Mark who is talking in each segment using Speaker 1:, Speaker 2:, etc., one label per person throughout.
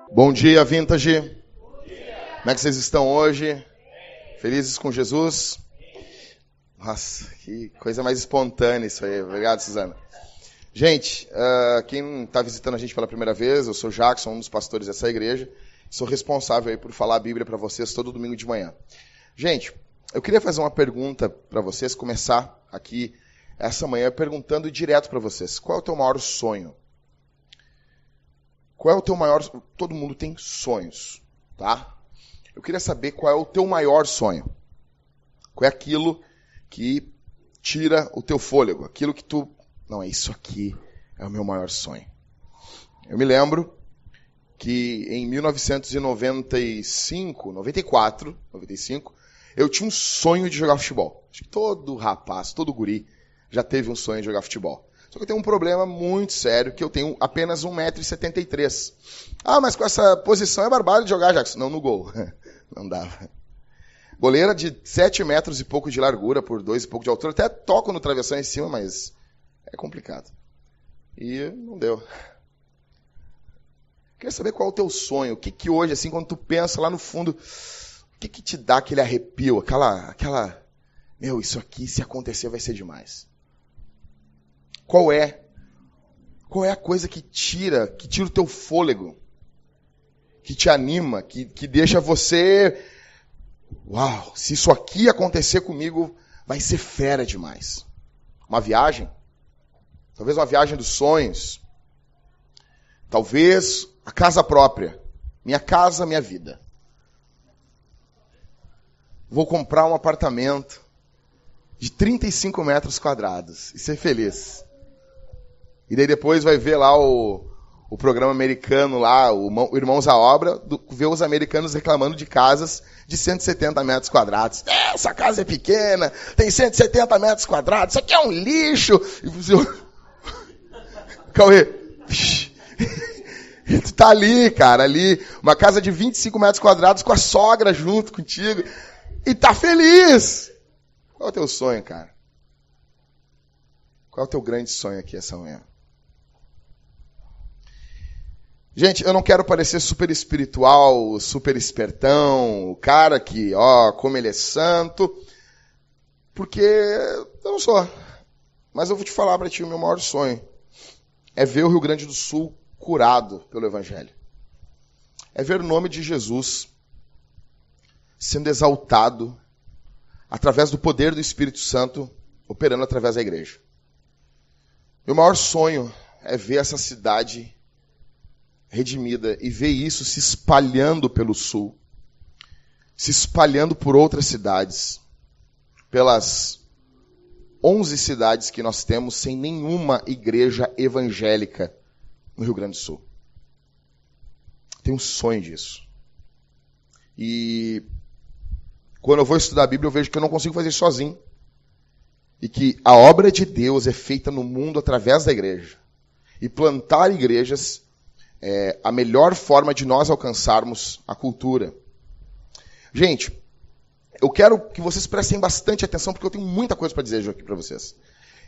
Speaker 1: Bom dia, Vintage. Bom dia. Como é que vocês estão hoje? Felizes com Jesus? Nossa, que coisa mais espontânea isso aí. Obrigado, Suzana. Gente, quem está visitando a gente pela primeira vez, eu sou Jackson, um dos pastores dessa igreja. Sou responsável aí por falar a Bíblia para vocês todo domingo de manhã. Gente, eu queria fazer uma pergunta para vocês, começar aqui essa manhã perguntando direto para vocês. Qual é o teu maior sonho? Qual é o teu maior... Todo mundo tem sonhos, tá? Eu queria saber qual é o teu maior sonho. Qual é aquilo que tira o teu fôlego? Aquilo que tu... Não, é isso aqui, é o meu maior sonho. Eu me lembro que em 1995, 95, eu tinha um sonho de jogar futebol. Acho que todo rapaz, todo guri já teve um sonho de jogar futebol. Só que eu tenho um problema muito sério, que eu tenho apenas 1,73 m. Ah, mas com essa posição é barbado de jogar, Jackson. Não, no gol. Não dava. Goleira de 7 metros e pouco de largura, por 2 e pouco de altura. Até toco no travessão em cima, mas é complicado. E não deu. Queria saber qual é o teu sonho. O que hoje, assim, quando tu pensa lá no fundo, o que te dá aquele arrepio? Aquela... Meu, isso aqui, se acontecer, vai ser demais. Qual é a coisa que tira o teu fôlego? Que te anima, que deixa você... Uau, se isso aqui acontecer comigo, vai ser fera demais. Uma viagem? Talvez uma viagem dos sonhos. Talvez a casa própria. Minha casa, minha vida. Vou comprar um apartamento de 35 metros quadrados e ser feliz. E daí depois vai ver lá o programa americano lá, o Irmãos à Obra, ver os americanos reclamando de casas de 170 metros quadrados. Essa casa é pequena, tem 170 metros quadrados, isso aqui é um lixo. E você... Cauê, tu tá ali, cara, ali, uma casa de 25 metros quadrados com a sogra junto contigo, e tá feliz. Qual é o teu sonho, cara? Qual é o teu grande sonho aqui essa manhã? Gente, eu não quero parecer super espiritual, super espertão, o cara que, como ele é santo, porque eu não sou. Mas eu vou te falar para ti, o meu maior sonho é ver o Rio Grande do Sul curado pelo Evangelho. É ver o nome de Jesus sendo exaltado através do poder do Espírito Santo operando através da igreja. Meu maior sonho é ver essa cidade redimida e ver isso se espalhando pelo sul, se espalhando por outras cidades, pelas 11 cidades que nós temos sem nenhuma igreja evangélica no Rio Grande do Sul. Tenho um sonho disso. E quando eu vou estudar a Bíblia, eu vejo que eu não consigo fazer isso sozinho. E que a obra de Deus é feita no mundo através da igreja. E plantar igrejas é a melhor forma de nós alcançarmos a cultura. Gente, eu quero que vocês prestem bastante atenção, porque eu tenho muita coisa para dizer aqui para vocês.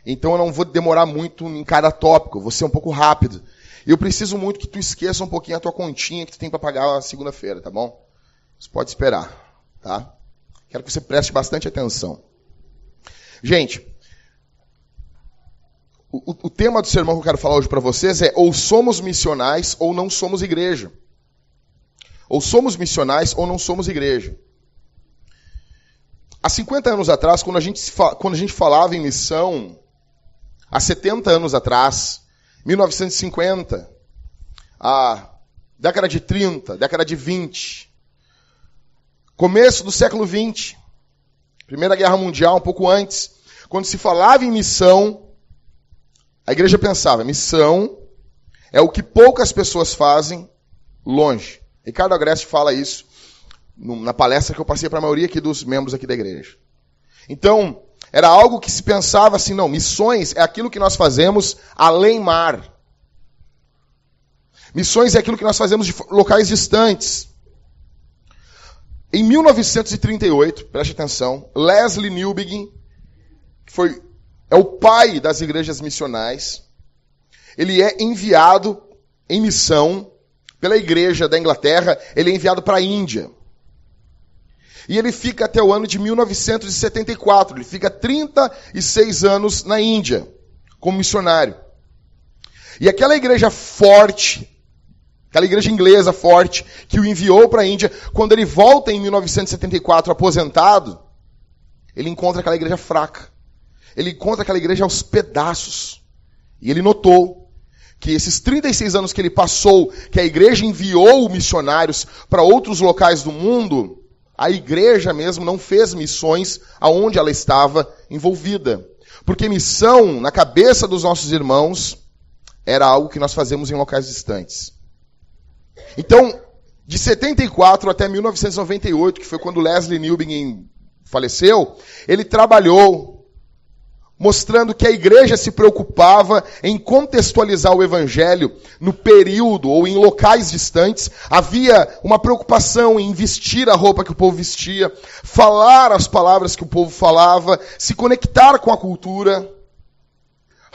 Speaker 1: Então eu não vou demorar muito em cada tópico, eu vou ser um pouco rápido. E eu preciso muito que tu esqueça um pouquinho a tua continha que tu tem para pagar na segunda-feira, tá bom? Você pode esperar, tá? Quero que você preste bastante atenção. Gente, O tema do sermão que eu quero falar hoje para vocês é: ou somos missionais ou não somos igreja. Ou somos missionais ou não somos igreja. Há 50 anos atrás, quando a gente falava em missão, há 70 anos atrás, 1950, a década de 30, década de 20, começo do século 20, Primeira Guerra Mundial, um pouco antes, quando se falava em missão, a igreja pensava: missão é o que poucas pessoas fazem longe. Ricardo Agreste fala isso na palestra que eu passei para a maioria aqui dos membros aqui da igreja. Então, era algo que se pensava assim: não, missões é aquilo que nós fazemos além mar. Missões é aquilo que nós fazemos de locais distantes. Em 1938, preste atenção, Lesslie Newbigin, que é o pai das igrejas missionais, ele é enviado em missão pela igreja da Inglaterra, ele é enviado para a Índia. E ele fica até o ano de 1974, ele fica 36 anos na Índia, como missionário. E aquela igreja forte, aquela igreja inglesa forte, que o enviou para a Índia, quando ele volta em 1974 aposentado, ele encontra aquela igreja fraca. Ele encontra aquela igreja aos pedaços. E ele notou que esses 36 anos que ele passou, que a igreja enviou missionários para outros locais do mundo, a igreja mesmo não fez missões aonde ela estava envolvida. Porque missão, na cabeça dos nossos irmãos, era algo que nós fazemos em locais distantes. Então, de 74 até 1998, que foi quando Lesslie Newbigin faleceu, ele trabalhou mostrando que a igreja se preocupava em contextualizar o evangelho no período ou em locais distantes. Havia uma preocupação em vestir a roupa que o povo vestia, falar as palavras que o povo falava, se conectar com a cultura.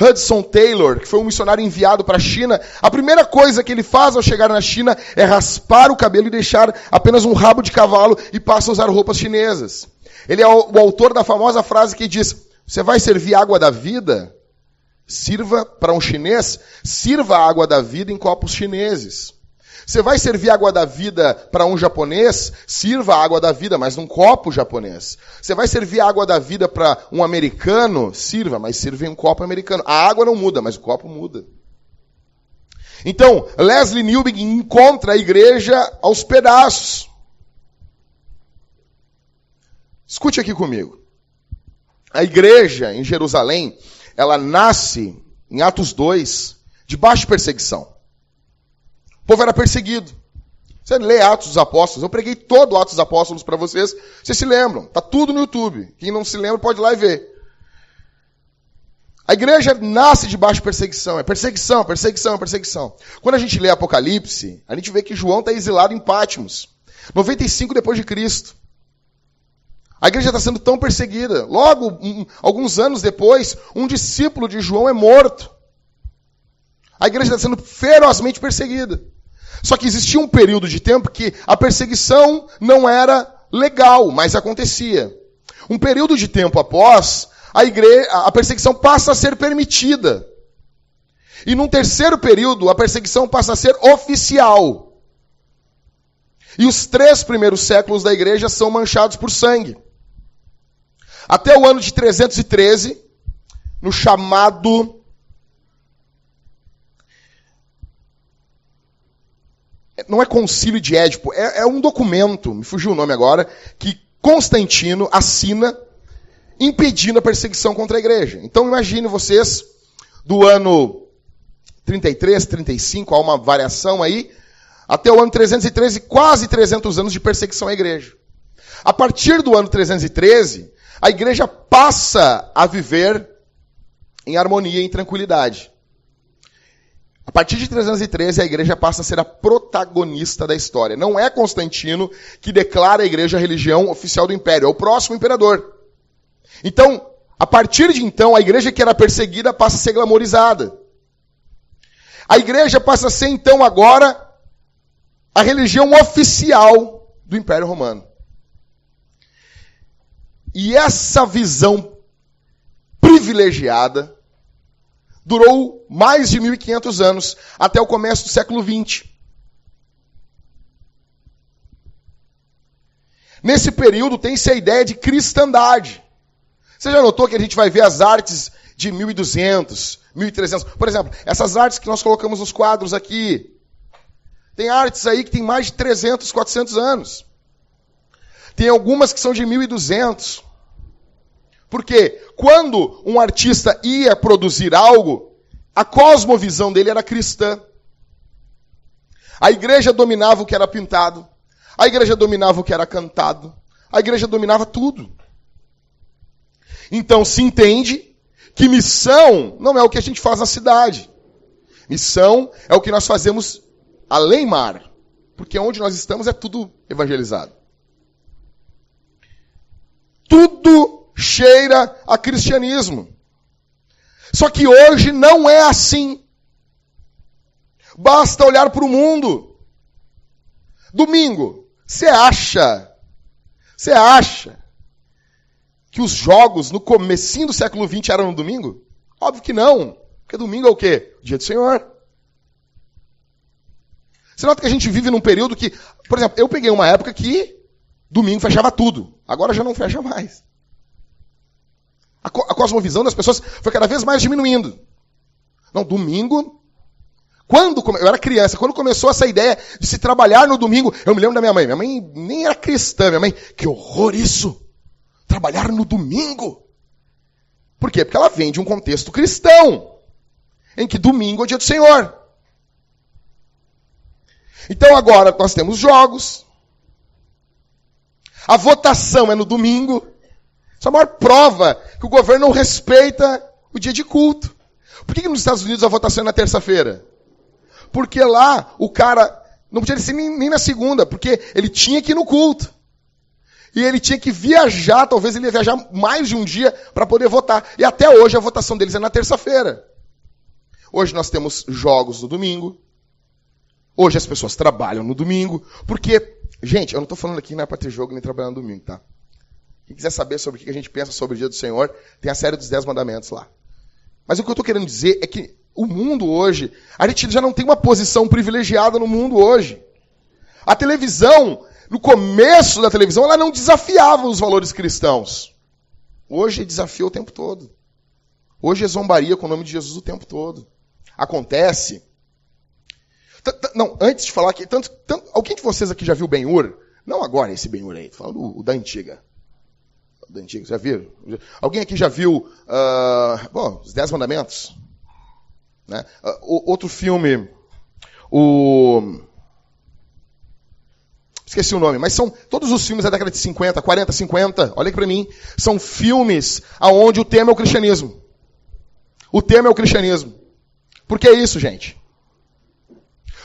Speaker 1: Hudson Taylor, que foi um missionário enviado para a China, a primeira coisa que ele faz ao chegar na China é raspar o cabelo e deixar apenas um rabo de cavalo e passa a usar roupas chinesas. Ele é o autor da famosa frase que diz: você vai servir água da vida? Sirva para um chinês, sirva a água da vida em copos chineses. Você vai servir água da vida para um japonês? Sirva a água da vida, mas num copo japonês. Você vai servir a água da vida para um americano? Sirva, mas sirva em um copo americano. A água não muda, mas o copo muda. Então, Lesslie Newbigin encontra a igreja aos pedaços. Escute aqui comigo. A igreja em Jerusalém, ela nasce, em Atos 2, debaixo de perseguição. O povo era perseguido. Você lê Atos dos Apóstolos, eu preguei todo Atos dos Apóstolos para vocês, vocês se lembram, está tudo no YouTube. Quem não se lembra pode ir lá e ver. A igreja nasce debaixo de perseguição, é perseguição, perseguição, perseguição. Quando a gente lê Apocalipse, a gente vê que João está exilado em Patmos, 95 depois de Cristo. A igreja está sendo tão perseguida. Logo, alguns anos depois, um discípulo de João é morto. A igreja está sendo ferozmente perseguida. Só que existia um período de tempo que a perseguição não era legal, mas acontecia. Um período de tempo após, a perseguição passa a ser permitida. E num terceiro período, a perseguição passa a ser oficial. E os 3 primeiros séculos da igreja são manchados por sangue. Até o ano de 313, no chamado... Não é concílio de Édipo, é um documento, me fugiu o nome agora, que Constantino assina impedindo a perseguição contra a igreja. Então imagine vocês, do ano 33, 35, há uma variação aí, até o ano 313, quase 300 anos de perseguição à igreja. A partir do ano 313, a igreja passa a viver em harmonia e em tranquilidade. A partir de 313, a igreja passa a ser a protagonista da história. Não é Constantino que declara a igreja a religião oficial do império, é o próximo imperador. Então, a partir de então, a igreja que era perseguida passa a ser glamorizada. A igreja passa a ser, então, agora, a religião oficial do Império Romano. E essa visão privilegiada durou mais de 1.500 anos, até o começo do século XX. Nesse período tem-se a ideia de cristandade. Você já notou que a gente vai ver as artes de 1.200, 1.300? Por exemplo, essas artes que nós colocamos nos quadros aqui. Tem artes aí que tem mais de 300, 400 anos. Tem algumas que são de 1.200. Por quê? Quando um artista ia produzir algo, a cosmovisão dele era cristã. A igreja dominava o que era pintado. A igreja dominava o que era cantado. A igreja dominava tudo. Então se entende que missão não é o que a gente faz na cidade. Missão é o que nós fazemos além mar. Porque onde nós estamos é tudo evangelizado. Tudo cheira a cristianismo. Só que hoje não é assim. Basta olhar para o mundo. Domingo, você acha que os jogos no comecinho do século XX eram no domingo? Óbvio que não. Porque domingo é o quê? Dia do Senhor. Você nota que a gente vive num período que, por exemplo, eu peguei uma época que domingo fechava tudo. Agora já não fecha mais. A cosmovisão das pessoas foi cada vez mais diminuindo. Não, domingo... eu era criança, quando começou essa ideia de se trabalhar no domingo, eu me lembro da minha mãe. Minha mãe nem era cristã. Minha mãe, que horror isso! Trabalhar no domingo. Por quê? Porque ela vem de um contexto cristão, em que domingo é o dia do Senhor. Então agora nós temos jogos. A votação é no domingo. Essa é a maior prova que o governo não respeita o dia de culto. Por que nos Estados Unidos a votação é na terça-feira? Porque lá o cara não podia ser nem na segunda, porque ele tinha que ir no culto. E ele tinha que viajar, talvez ele ia viajar mais de um dia para poder votar. E até hoje a votação deles é na terça-feira. Hoje nós temos jogos no domingo. Hoje as pessoas trabalham no domingo. Porque, gente, eu não estou falando aqui que não é para ter jogo nem trabalhar no domingo, tá? Quem quiser saber sobre o que a gente pensa sobre o dia do Senhor, tem a série dos 10 mandamentos lá. Mas o que eu estou querendo dizer é que o mundo hoje, a gente já não tem uma posição privilegiada no mundo hoje. A televisão, no começo da televisão, ela não desafiava os valores cristãos. Hoje desafia o tempo todo. Hoje é zombaria com o nome de Jesus o tempo todo. Acontece. Não, antes de falar aqui, alguém de vocês aqui já viu Ben-Hur? Não agora esse Ben-Hur aí, tô falando o da antiga. Da antiga, já viram? Alguém aqui já viu os 10 Mandamentos? Né? Outro filme, esqueci o nome, mas são todos os filmes da década de 50, 40, 50, olha aqui pra mim, são filmes onde o tema é o cristianismo. O tema é o cristianismo. Por que isso, gente?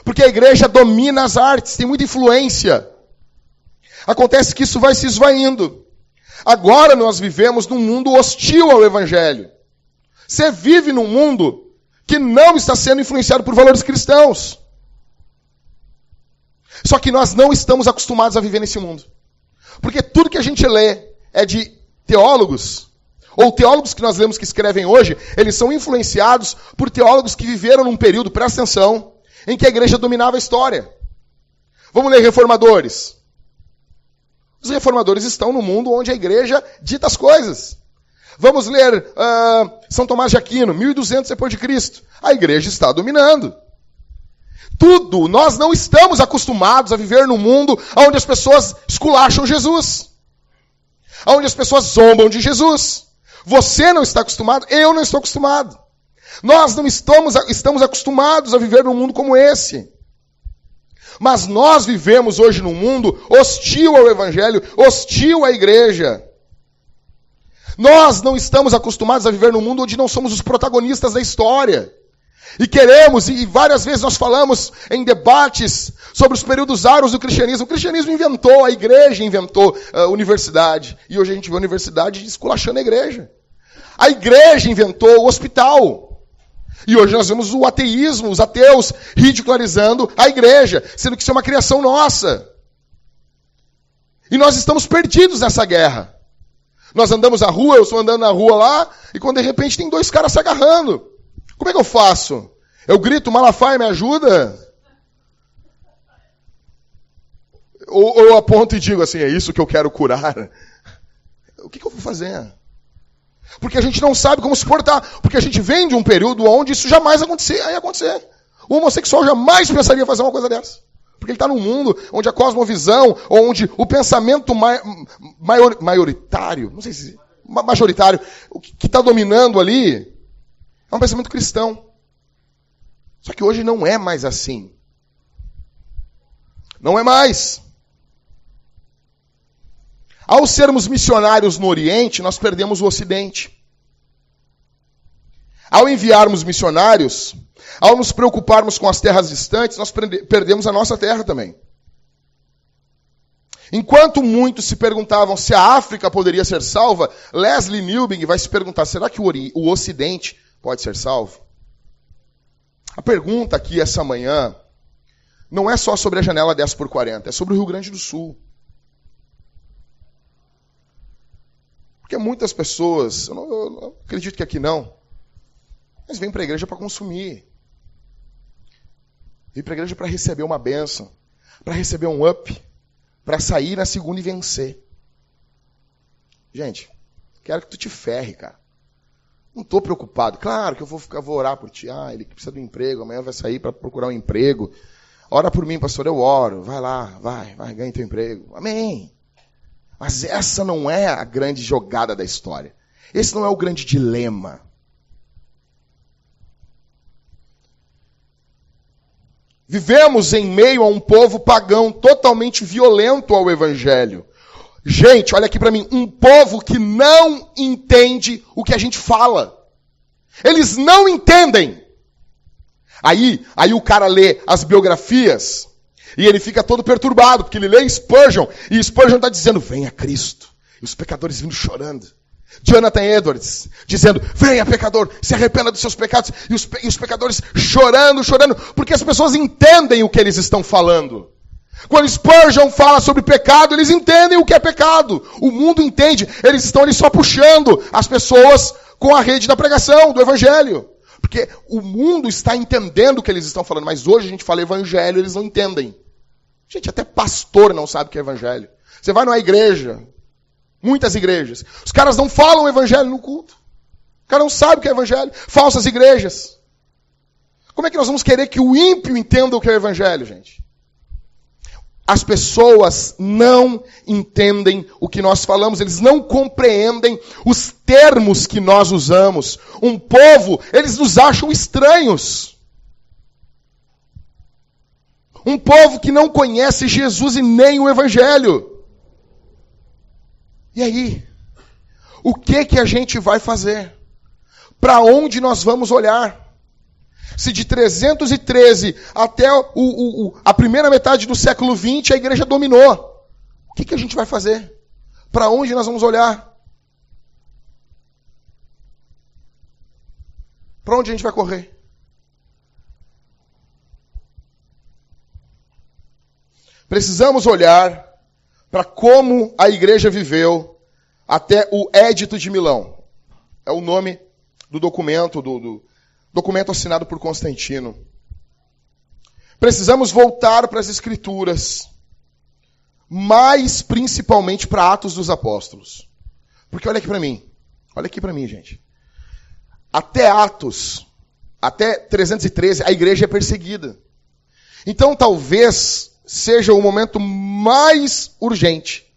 Speaker 1: Porque a igreja domina as artes, tem muita influência. Acontece que isso vai se esvaindo. Agora nós vivemos num mundo hostil ao evangelho. Você vive num mundo que não está sendo influenciado por valores cristãos. Só que nós não estamos acostumados a viver nesse mundo. Porque tudo que a gente lê é de teólogos, ou teólogos que nós lemos que escrevem hoje, eles são influenciados por teólogos que viveram num período, presta atenção, em que a igreja dominava a história. Vamos ler reformadores. Os reformadores estão no mundo onde a igreja dita as coisas. Vamos ler São Tomás de Aquino, 1200 depois de Cristo. A igreja está dominando. Tudo, nós não estamos acostumados a viver num mundo onde as pessoas esculacham Jesus. Onde as pessoas zombam de Jesus. Você não está acostumado, eu não estou acostumado. Nós não estamos acostumados a viver num mundo como esse. Mas nós vivemos hoje num mundo hostil ao evangelho, hostil à igreja. Nós não estamos acostumados a viver num mundo onde não somos os protagonistas da história. E queremos, e várias vezes nós falamos em debates sobre os períodos áureos do cristianismo. O cristianismo inventou, a igreja inventou a universidade. E hoje a gente vê a universidade esculachando a igreja. A igreja inventou o hospital. E hoje nós vemos o ateísmo, os ateus ridicularizando a igreja, sendo que isso é uma criação nossa. E nós estamos perdidos nessa guerra. Nós andamos na rua, eu estou andando na rua lá, e quando de repente tem dois caras se agarrando. Como é que eu faço? Eu grito, Malafaia, me ajuda? Ou eu aponto e digo assim, é isso que eu quero curar? O que eu vou fazer? Porque a gente não sabe como se portar. Porque a gente vem de um período onde isso jamais ia acontecer. O homossexual jamais pensaria em fazer uma coisa dessa. Porque ele está num mundo onde a cosmovisão, onde o pensamento maioritário, não sei se majoritário, o que está dominando ali é um pensamento cristão. Só que hoje não é mais assim. Não é mais. Ao sermos missionários no Oriente, nós perdemos o Ocidente. Ao enviarmos missionários, ao nos preocuparmos com as terras distantes, nós perdemos a nossa terra também. Enquanto muitos se perguntavam se a África poderia ser salva, Leslie Newbing vai se perguntar, será que o Ocidente pode ser salvo? A pergunta aqui essa manhã não é só sobre a janela 10x40, é sobre o Rio Grande do Sul. Porque muitas pessoas, eu não acredito que aqui não, mas vêm para a igreja para consumir. Vêm para a igreja para receber uma bênção, para receber um up, para sair na segunda e vencer. Gente, quero que tu te ferre, cara. Não estou preocupado. Claro que eu vou orar por ti. Ele precisa de um emprego, amanhã vai sair para procurar um emprego. Ora por mim, pastor, eu oro. Vai lá, vai, ganha teu emprego. Amém. Mas essa não é a grande jogada da história. Esse não é o grande dilema. Vivemos em meio a um povo pagão totalmente violento ao evangelho. Gente, olha aqui para mim, um povo que não entende o que a gente fala. Eles não entendem. Aí o cara lê as biografias e ele fica todo perturbado, porque ele lê Spurgeon, e Spurgeon está dizendo, venha Cristo. E os pecadores vindo chorando. Jonathan Edwards dizendo, venha pecador, se arrependa dos seus pecados. E os pecadores chorando, porque as pessoas entendem o que eles estão falando. Quando Spurgeon fala sobre pecado, eles entendem o que é pecado. O mundo entende, eles estão ali só puxando as pessoas com a rede da pregação, do evangelho. Porque o mundo está entendendo o que eles estão falando, mas hoje a gente fala evangelho, eles não entendem. Gente, até pastor não sabe o que é evangelho. Você vai numa igreja, muitas igrejas, os caras não falam evangelho no culto. O cara não sabe o que é evangelho. Falsas igrejas. Como é que nós vamos querer que o ímpio entenda o que é evangelho, gente? As pessoas não entendem o que nós falamos, eles não compreendem os termos que nós usamos. Um povo, eles nos acham estranhos. Um povo que não conhece Jesus e nem o Evangelho. E aí? O que a gente vai fazer? Para onde nós vamos olhar? Se de 313 até a primeira metade do século XX a igreja dominou, o que a gente vai fazer? Para onde nós vamos olhar? Para onde a gente vai correr? Precisamos olhar para como a igreja viveu até o Édito de Milão. É o nome do documento, do documento assinado por Constantino. Precisamos voltar para as Escrituras, mas principalmente para Atos dos Apóstolos. Porque olha aqui para mim, gente. Até Atos, até 313, a igreja é perseguida. Então talvez seja o momento mais urgente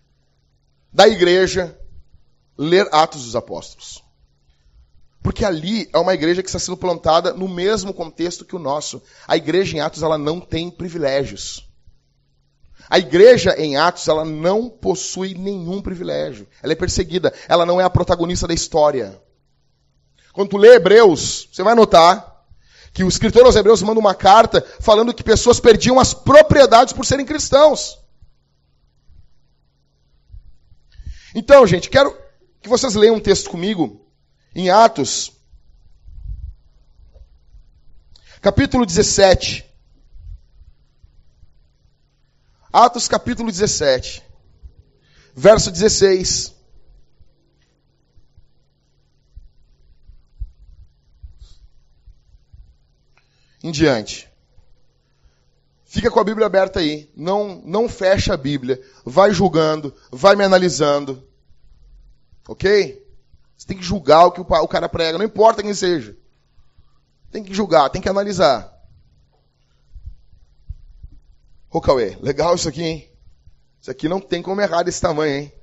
Speaker 1: da igreja ler Atos dos Apóstolos. Porque ali é uma igreja que está sendo plantada no mesmo contexto que o nosso. A igreja em Atos, ela não tem privilégios. A igreja em Atos, ela não possui nenhum privilégio. Ela é perseguida. Ela não é a protagonista da história. Quando tu lê Hebreus, você vai notar que o escritor aos Hebreus manda uma carta falando que pessoas perdiam as propriedades por serem cristãos. Então, gente, quero que vocês leiam um texto comigo. Em Atos, capítulo 17. Atos, capítulo 17. Verso 16. em diante. Fica com a Bíblia aberta aí. Não fecha a Bíblia. Vai julgando, vai me analisando. Ok? Você tem que julgar o que o cara prega, não importa quem seja. Tem que julgar, tem que analisar. Ô Cauê, legal isso aqui, hein? Isso aqui não tem como errar desse tamanho, hein?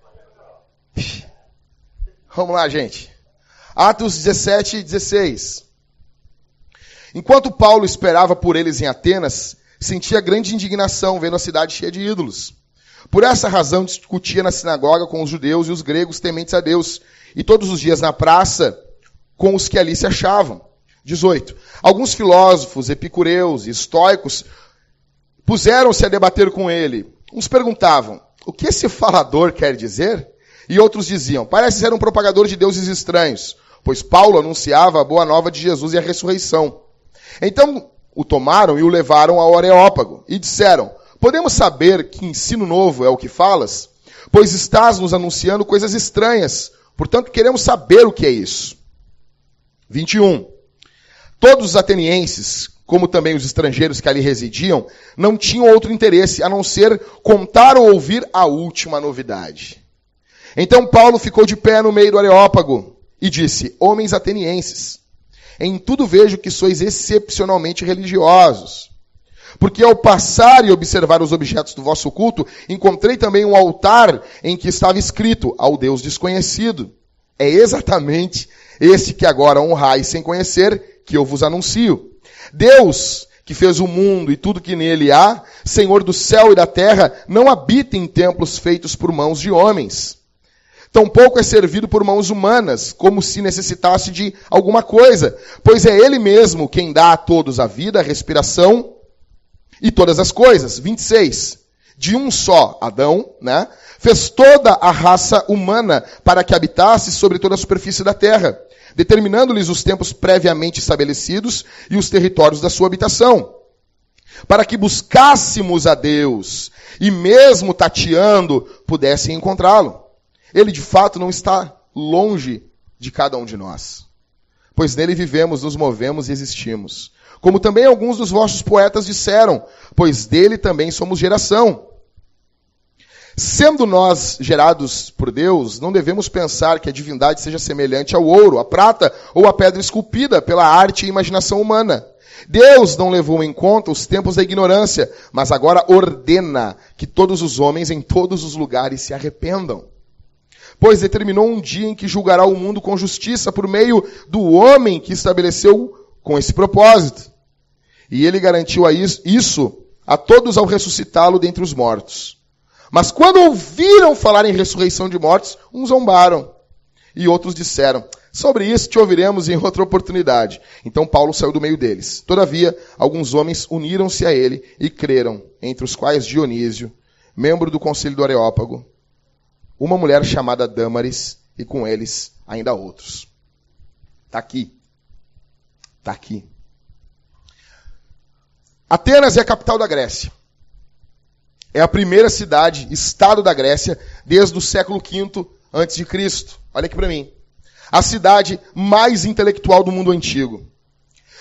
Speaker 1: Vamos lá, gente. Atos 17 e 16. Enquanto Paulo esperava por eles em Atenas, sentia grande indignação vendo a cidade cheia de ídolos. Por essa razão discutia na sinagoga com os judeus e os gregos tementes a Deus, e todos os dias na praça com os que ali se achavam. 18. Alguns filósofos, epicureus e estoicos puseram-se a debater com ele. Uns perguntavam, o que esse falador quer dizer? E outros diziam, parece ser um propagador de deuses estranhos, pois Paulo anunciava a boa nova de Jesus e a ressurreição. Então o tomaram e o levaram ao Areópago e disseram, podemos saber que ensino novo é o que falas? Pois estás nos anunciando coisas estranhas, portanto queremos saber o que é isso. 21. Todos os atenienses, como também os estrangeiros que ali residiam, não tinham outro interesse a não ser contar ou ouvir a última novidade. Então Paulo ficou de pé no meio do Areópago e disse, homens atenienses, em tudo vejo que sois excepcionalmente religiosos. Porque ao passar e observar os objetos do vosso culto, encontrei também um altar em que estava escrito, ao Deus desconhecido. É exatamente esse que agora honrais sem conhecer, que eu vos anuncio. Deus, que fez o mundo e tudo que nele há, Senhor do céu e da terra, não habita em templos feitos por mãos de homens. Tampouco é servido por mãos humanas, como se necessitasse de alguma coisa, pois é Ele mesmo quem dá a todos a vida, a respiração e todas as coisas. 26. De um só, Adão, fez toda a raça humana para que habitasse sobre toda a superfície da terra, determinando-lhes os tempos previamente estabelecidos e os territórios da sua habitação, para que buscássemos a Deus e mesmo tateando pudessem encontrá-lo. Ele de fato não está longe de cada um de nós, pois nele vivemos, nos movemos e existimos. Como também alguns dos vossos poetas disseram, pois dele também somos geração. Sendo nós gerados por Deus, não devemos pensar que a divindade seja semelhante ao ouro, à prata ou à pedra esculpida pela arte e imaginação humana. Deus não levou em conta os tempos da ignorância, mas agora ordena que todos os homens em todos os lugares se arrependam. Pois determinou um dia em que julgará o mundo com justiça por meio do homem que estabeleceu com esse propósito. E ele garantiu isso a todos ao ressuscitá-lo dentre os mortos. Mas quando ouviram falar em ressurreição de mortos, uns zombaram. E outros disseram, sobre isso te ouviremos em outra oportunidade. Então Paulo saiu do meio deles. Todavia, alguns homens uniram-se a ele e creram, entre os quais Dionísio, membro do conselho do Areópago, uma mulher chamada Dâmaris, e com eles ainda outros. Está aqui. Está aqui. Atenas é a capital da Grécia. É a primeira cidade, estado da Grécia, desde o século V a.C. Olha aqui para mim. A cidade mais intelectual do mundo antigo.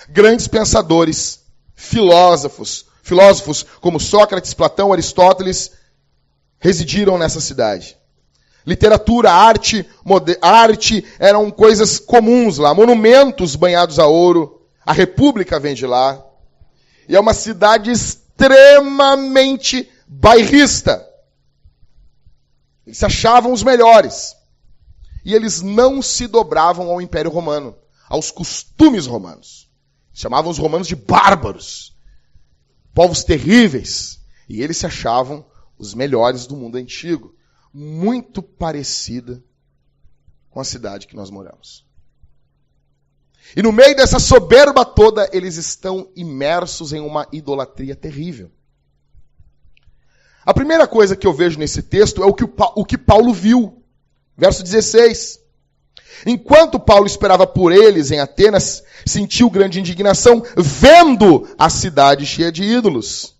Speaker 1: Grandes pensadores, filósofos como Sócrates, Platão, Aristóteles, residiram nessa cidade. Literatura, arte eram coisas comuns lá. Monumentos banhados a ouro. A República vem de lá. E é uma cidade extremamente bairrista. Eles se achavam os melhores. E eles não se dobravam ao Império Romano, aos costumes romanos. Chamavam os romanos de bárbaros, povos terríveis. E eles se achavam os melhores do mundo antigo. Muito parecida com a cidade que nós moramos. E no meio dessa soberba toda, eles estão imersos em uma idolatria terrível. A primeira coisa que eu vejo nesse texto é o que Paulo viu. Verso 16. Enquanto Paulo esperava por eles em Atenas, sentiu grande indignação, vendo a cidade cheia de ídolos.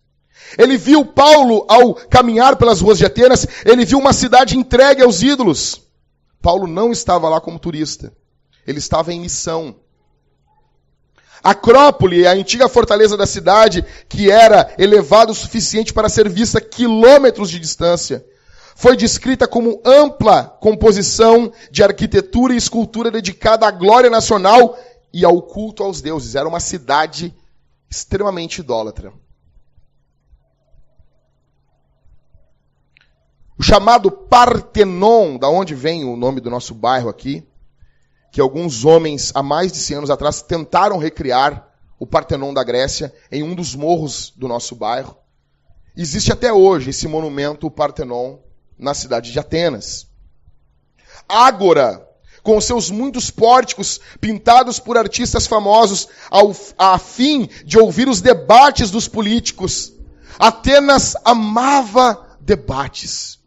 Speaker 1: Ele viu Paulo, ao caminhar pelas ruas de Atenas, ele viu uma cidade entregue aos ídolos. Paulo não estava lá como turista. Ele estava em missão. Acrópole, a antiga fortaleza da cidade, que era elevada o suficiente para ser vista a quilômetros de distância, foi descrita como ampla composição de arquitetura e escultura dedicada à glória nacional e ao culto aos deuses. Era uma cidade extremamente idólatra. O chamado Partenon, da onde vem o nome do nosso bairro aqui, que alguns homens, há mais de 100 anos atrás, tentaram recriar o Partenon da Grécia em um dos morros do nosso bairro. Existe até hoje esse monumento, o Partenon, na cidade de Atenas. Ágora, com seus muitos pórticos pintados por artistas famosos, a fim de ouvir os debates dos políticos. Atenas amava debates.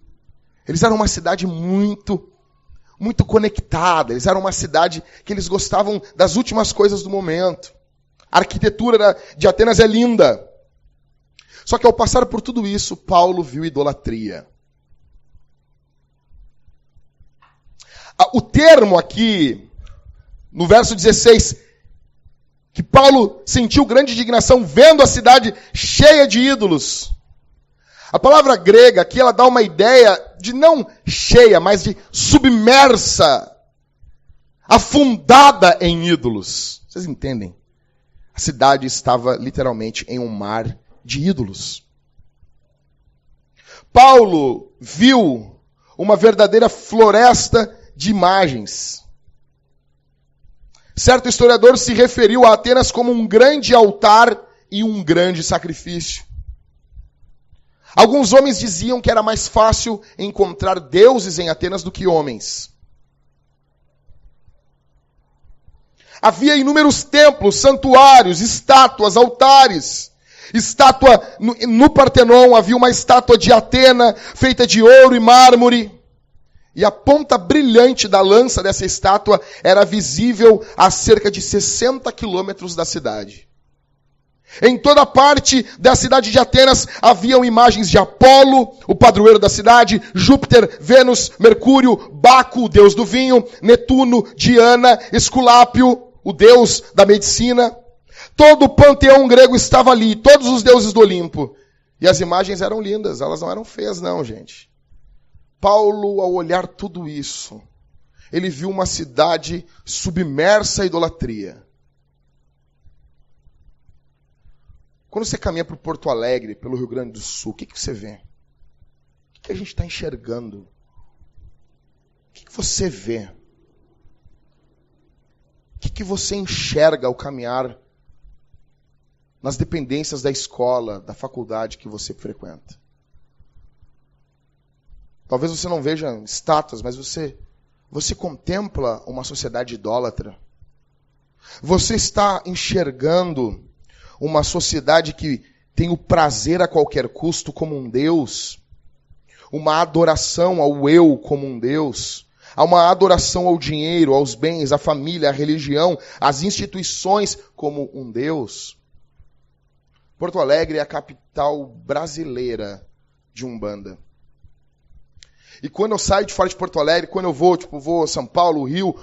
Speaker 1: Eles eram uma cidade muito conectada. Eles eram uma cidade que eles gostavam das últimas coisas do momento. A arquitetura de Atenas é linda. Só que ao passar por tudo isso, Paulo viu idolatria. O termo aqui, no verso 16, que Paulo sentiu grande indignação vendo a cidade cheia de ídolos. A palavra grega aqui, ela dá uma ideia de não cheia, mas de submersa, afundada em ídolos. Vocês entendem? A cidade estava literalmente em um mar de ídolos. Paulo viu uma verdadeira floresta de imagens. Certo historiador se referiu a Atenas como um grande altar e um grande sacrifício. Alguns homens diziam que era mais fácil encontrar deuses em Atenas do que homens. Havia inúmeros templos, santuários, estátuas, altares. No Partenon havia uma estátua de Atena feita de ouro e mármore. E a ponta brilhante da lança dessa estátua era visível a cerca de 60 quilômetros da cidade. Em toda parte da cidade de Atenas haviam imagens de Apolo, o padroeiro da cidade, Júpiter, Vênus, Mercúrio, Baco, o deus do vinho, Netuno, Diana, Esculápio, o deus da medicina. Todo o panteão grego estava ali, todos os deuses do Olimpo. E as imagens eram lindas, elas não eram feias não, gente. Paulo, ao olhar tudo isso, ele viu uma cidade submersa à idolatria. Quando você caminha para o Porto Alegre, pelo Rio Grande do Sul, o que você vê? O que a gente está enxergando? O que você vê? O que você enxerga ao caminhar nas dependências da escola, da faculdade que você frequenta? Talvez você não veja estátuas, mas você contempla uma sociedade idólatra. Você está enxergando uma sociedade que tem o prazer a qualquer custo como um Deus, uma adoração ao eu como um Deus, há uma adoração ao dinheiro, aos bens, à família, à religião, às instituições como um Deus. Porto Alegre é a capital brasileira de Umbanda. E quando eu saio de fora de Porto Alegre, quando eu vou a São Paulo, Rio,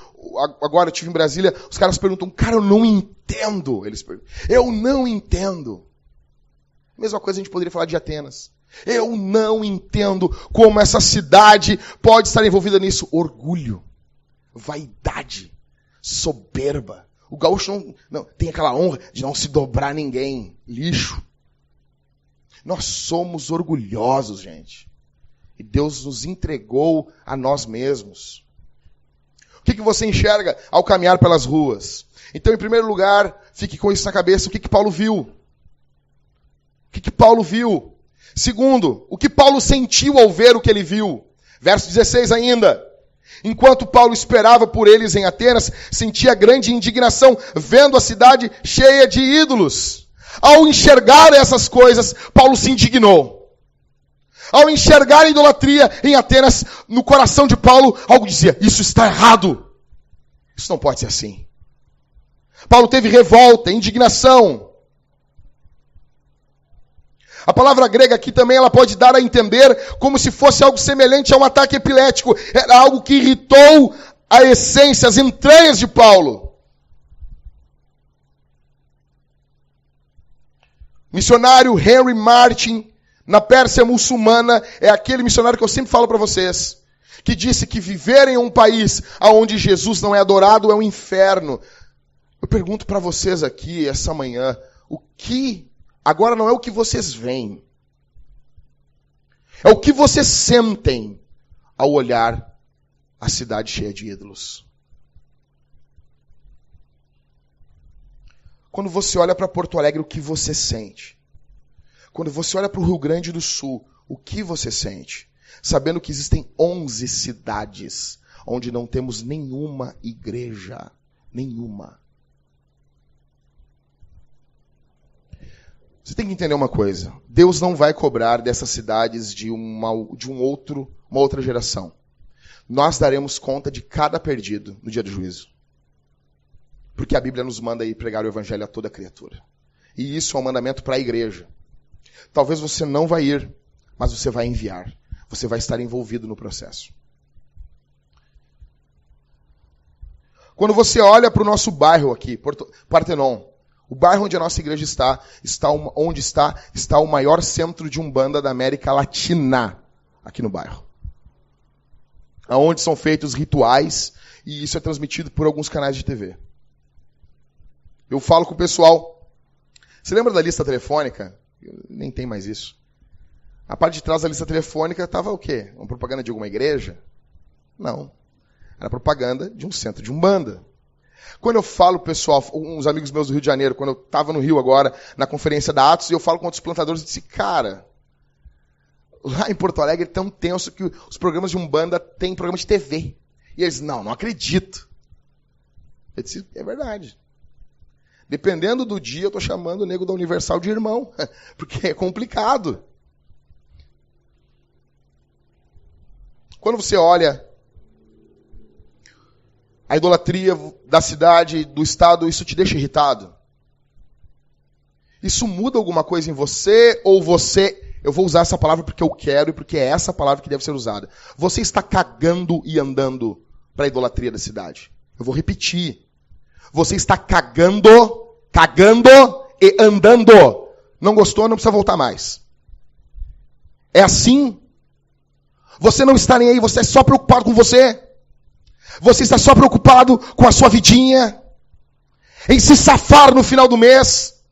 Speaker 1: agora eu estive em Brasília, os caras perguntam, cara, eu não entendo. Eles perguntam, eu não entendo. Mesma coisa a gente poderia falar de Atenas. Eu não entendo como essa cidade pode estar envolvida nisso. Orgulho, vaidade, soberba. O gaúcho não tem aquela honra de não se dobrar a ninguém. Lixo. Nós somos orgulhosos, gente. E Deus nos entregou a nós mesmos. O que você enxerga ao caminhar pelas ruas? Então, em primeiro lugar, fique com isso na cabeça. O que Paulo viu? O que Paulo viu? Segundo, o que Paulo sentiu ao ver o que ele viu? Verso 16 ainda. Enquanto Paulo esperava por eles em Atenas, sentia grande indignação, vendo a cidade cheia de ídolos. Ao enxergar essas coisas, Paulo se indignou. Ao enxergar a idolatria em Atenas, no coração de Paulo, algo dizia, isso está errado. Isso não pode ser assim. Paulo teve revolta, indignação. A palavra grega aqui também ela pode dar a entender como se fosse algo semelhante a um ataque epilético. Era algo que irritou a essência, as entranhas de Paulo. Missionário Henry Martin, na Pérsia muçulmana, é aquele missionário que eu sempre falo para vocês, que disse que viver em um país onde Jesus não é adorado é um inferno. Eu pergunto para vocês aqui, essa manhã, agora não é o que vocês veem, é o que vocês sentem ao olhar a cidade cheia de ídolos. Quando você olha para Porto Alegre, o que você sente? Quando você olha para o Rio Grande do Sul, o que você sente? Sabendo que existem 11 cidades onde não temos nenhuma igreja. Nenhuma. Você tem que entender uma coisa. Deus não vai cobrar dessas cidades de uma outra geração. Nós daremos conta de cada perdido no dia do juízo. Porque a Bíblia nos manda ir pregar o evangelho a toda criatura. E isso é um mandamento para a igreja. Talvez você não vai ir, mas você vai enviar. Você vai estar envolvido no processo. Quando você olha para o nosso bairro aqui, Partenon, o bairro onde a nossa igreja está o maior centro de Umbanda da América Latina, aqui no bairro. Onde são feitos rituais, e isso é transmitido por alguns canais de TV. Eu falo com o pessoal, você lembra da lista telefônica? Nem tem mais isso. A parte de trás da lista telefônica estava o quê? Uma propaganda de alguma igreja? Não. Era propaganda de um centro de Umbanda. Quando eu falo, pessoal, uns amigos meus do Rio de Janeiro, quando eu estava no Rio agora, na conferência da Atos, e eu falo com outros plantadores, eu disse, cara, lá em Porto Alegre é tão tenso que os programas de Umbanda têm programa de TV. E eles, não acredito. Eu disse, é verdade. Dependendo do dia, eu estou chamando o nego da Universal de irmão, porque é complicado. Quando você olha a idolatria da cidade, do estado, isso te deixa irritado? Isso muda alguma coisa em você? Ou você, eu vou usar essa palavra porque eu quero e porque é essa palavra que deve ser usada. Você está cagando e andando para a idolatria da cidade. Eu vou repetir. Você está cagando e andando. Não gostou, não precisa voltar mais. É assim? Você não está nem aí, você é só preocupado com você. Você está só preocupado com a sua vidinha, em se safar no final do mês.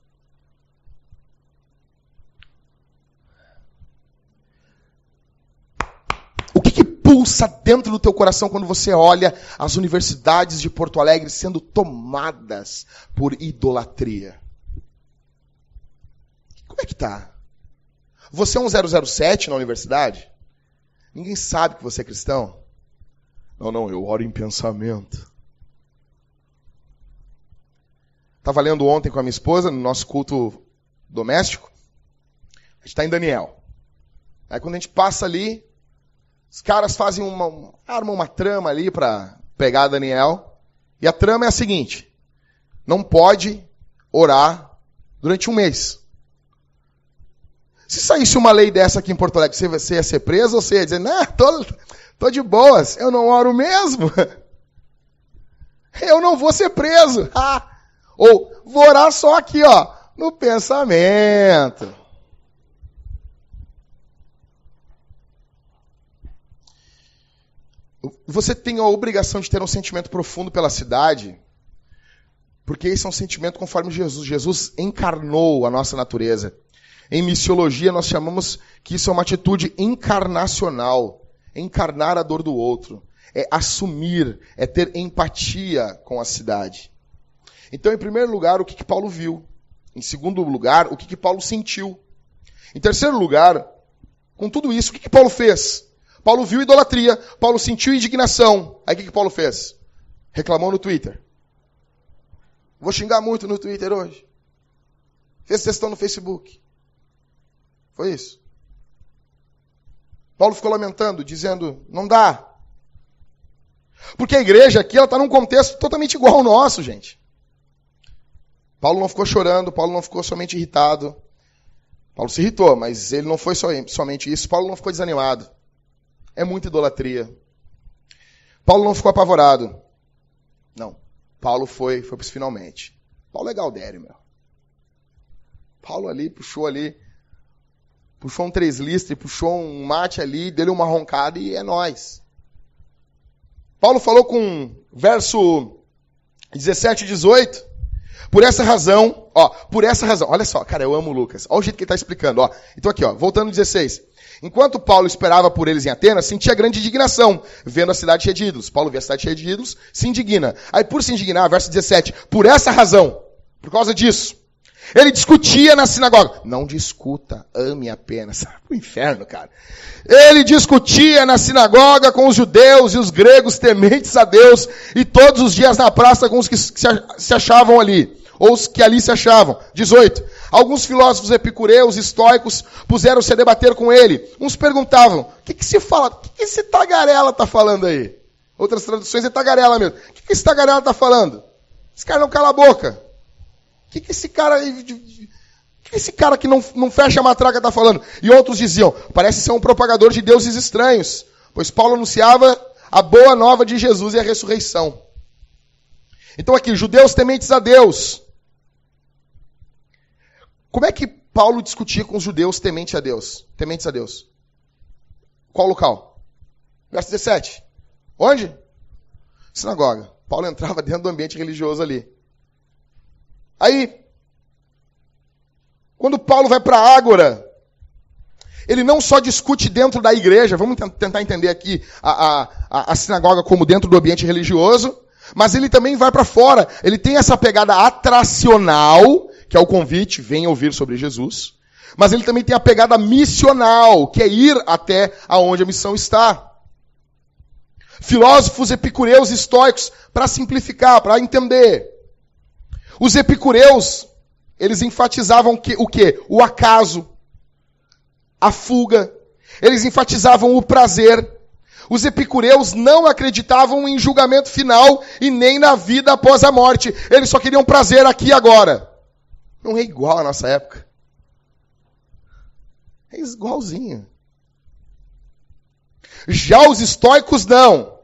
Speaker 1: O que pulsa dentro do teu coração quando você olha as universidades de Porto Alegre sendo tomadas por idolatria? Como é que tá? Você é um 007 na universidade? Ninguém sabe que você é cristão? Não, eu oro em pensamento. Estava lendo ontem com a minha esposa, no nosso culto doméstico. A gente está em Daniel. Aí quando a gente passa ali, os caras fazem armam uma trama ali para pegar Daniel. E a trama é a seguinte: não pode orar durante um mês. Se saísse uma lei dessa aqui em Porto Alegre, você ia ser preso ou você ia dizer, não, tô de boas, eu não oro mesmo. Eu não vou ser preso. Ou vou orar só aqui, ó, no pensamento. Você tem a obrigação de ter um sentimento profundo pela cidade, porque esse é um sentimento conforme Jesus. Jesus encarnou a nossa natureza. Em missiologia, nós chamamos que isso é uma atitude encarnacional. Encarnar a dor do outro. É assumir, é ter empatia com a cidade. Então, em primeiro lugar, o que Paulo viu? Em segundo lugar, o que Paulo sentiu? Em terceiro lugar, com tudo isso, o que Paulo fez? Paulo viu idolatria, Paulo sentiu indignação. Aí o que Paulo fez? Reclamou no Twitter. Vou xingar muito no Twitter hoje. Fez textão no Facebook. Foi isso. Paulo ficou lamentando, dizendo, não dá. Porque a igreja aqui está num contexto totalmente igual ao nosso, gente. Paulo não ficou chorando, Paulo não ficou somente irritado. Paulo se irritou, mas ele não foi somente isso. Paulo não ficou desanimado. É muita idolatria. Paulo não ficou apavorado. Não. Paulo foi para os finalmente. Paulo é Gaudério, meu. Paulo ali, puxou um 3 listas, puxou um mate ali, deu uma roncada e é nóis. Paulo falou com verso 17 e 18, por essa razão, olha só, cara, eu amo o Lucas, olha o jeito que ele está explicando, ó. Então aqui, ó, voltando 16. Enquanto Paulo esperava por eles em Atenas, sentia grande indignação, vendo a cidade cheia de ídolos. Paulo vê a cidade cheia de ídolos, se indigna. Aí por se indignar, verso 17, por essa razão, por causa disso, ele discutia na sinagoga. Não discuta, ame apenas. O inferno, cara. Ele discutia na sinagoga com os judeus e os gregos tementes a Deus, e todos os dias na praça com os que se achavam ali, ou os que ali se achavam. 18. Alguns filósofos epicureus, estoicos, puseram-se a debater com ele. Uns perguntavam, o que se fala? O que esse tagarela está falando aí? Outras traduções é tagarela mesmo. O que esse tagarela está falando? Esse cara não cala a boca. O que esse cara que não fecha a matraca está falando? E outros diziam, parece ser um propagador de deuses estranhos, pois Paulo anunciava a boa nova de Jesus e a ressurreição. Então aqui, judeus tementes a Deus. Como é que Paulo discutia com os judeus tementes a Deus? Qual local? Verso 17. Onde? Sinagoga. Paulo entrava dentro do ambiente religioso ali. Aí, quando Paulo vai para a Ágora, ele não só discute dentro da igreja, vamos tentar entender aqui a sinagoga como dentro do ambiente religioso, mas ele também vai para fora. Ele tem essa pegada atracional, que é o convite, venha ouvir sobre Jesus, mas ele também tem a pegada missional, que é ir até aonde a missão está. Filósofos epicureus estoicos, para simplificar, para entender. Os epicureus, eles enfatizavam o quê? O acaso, a fuga. Eles enfatizavam o prazer. Os epicureus não acreditavam em julgamento final e nem na vida após a morte. Eles só queriam prazer aqui e agora. Não é igual à nossa época. É igualzinho. Já os estoicos não.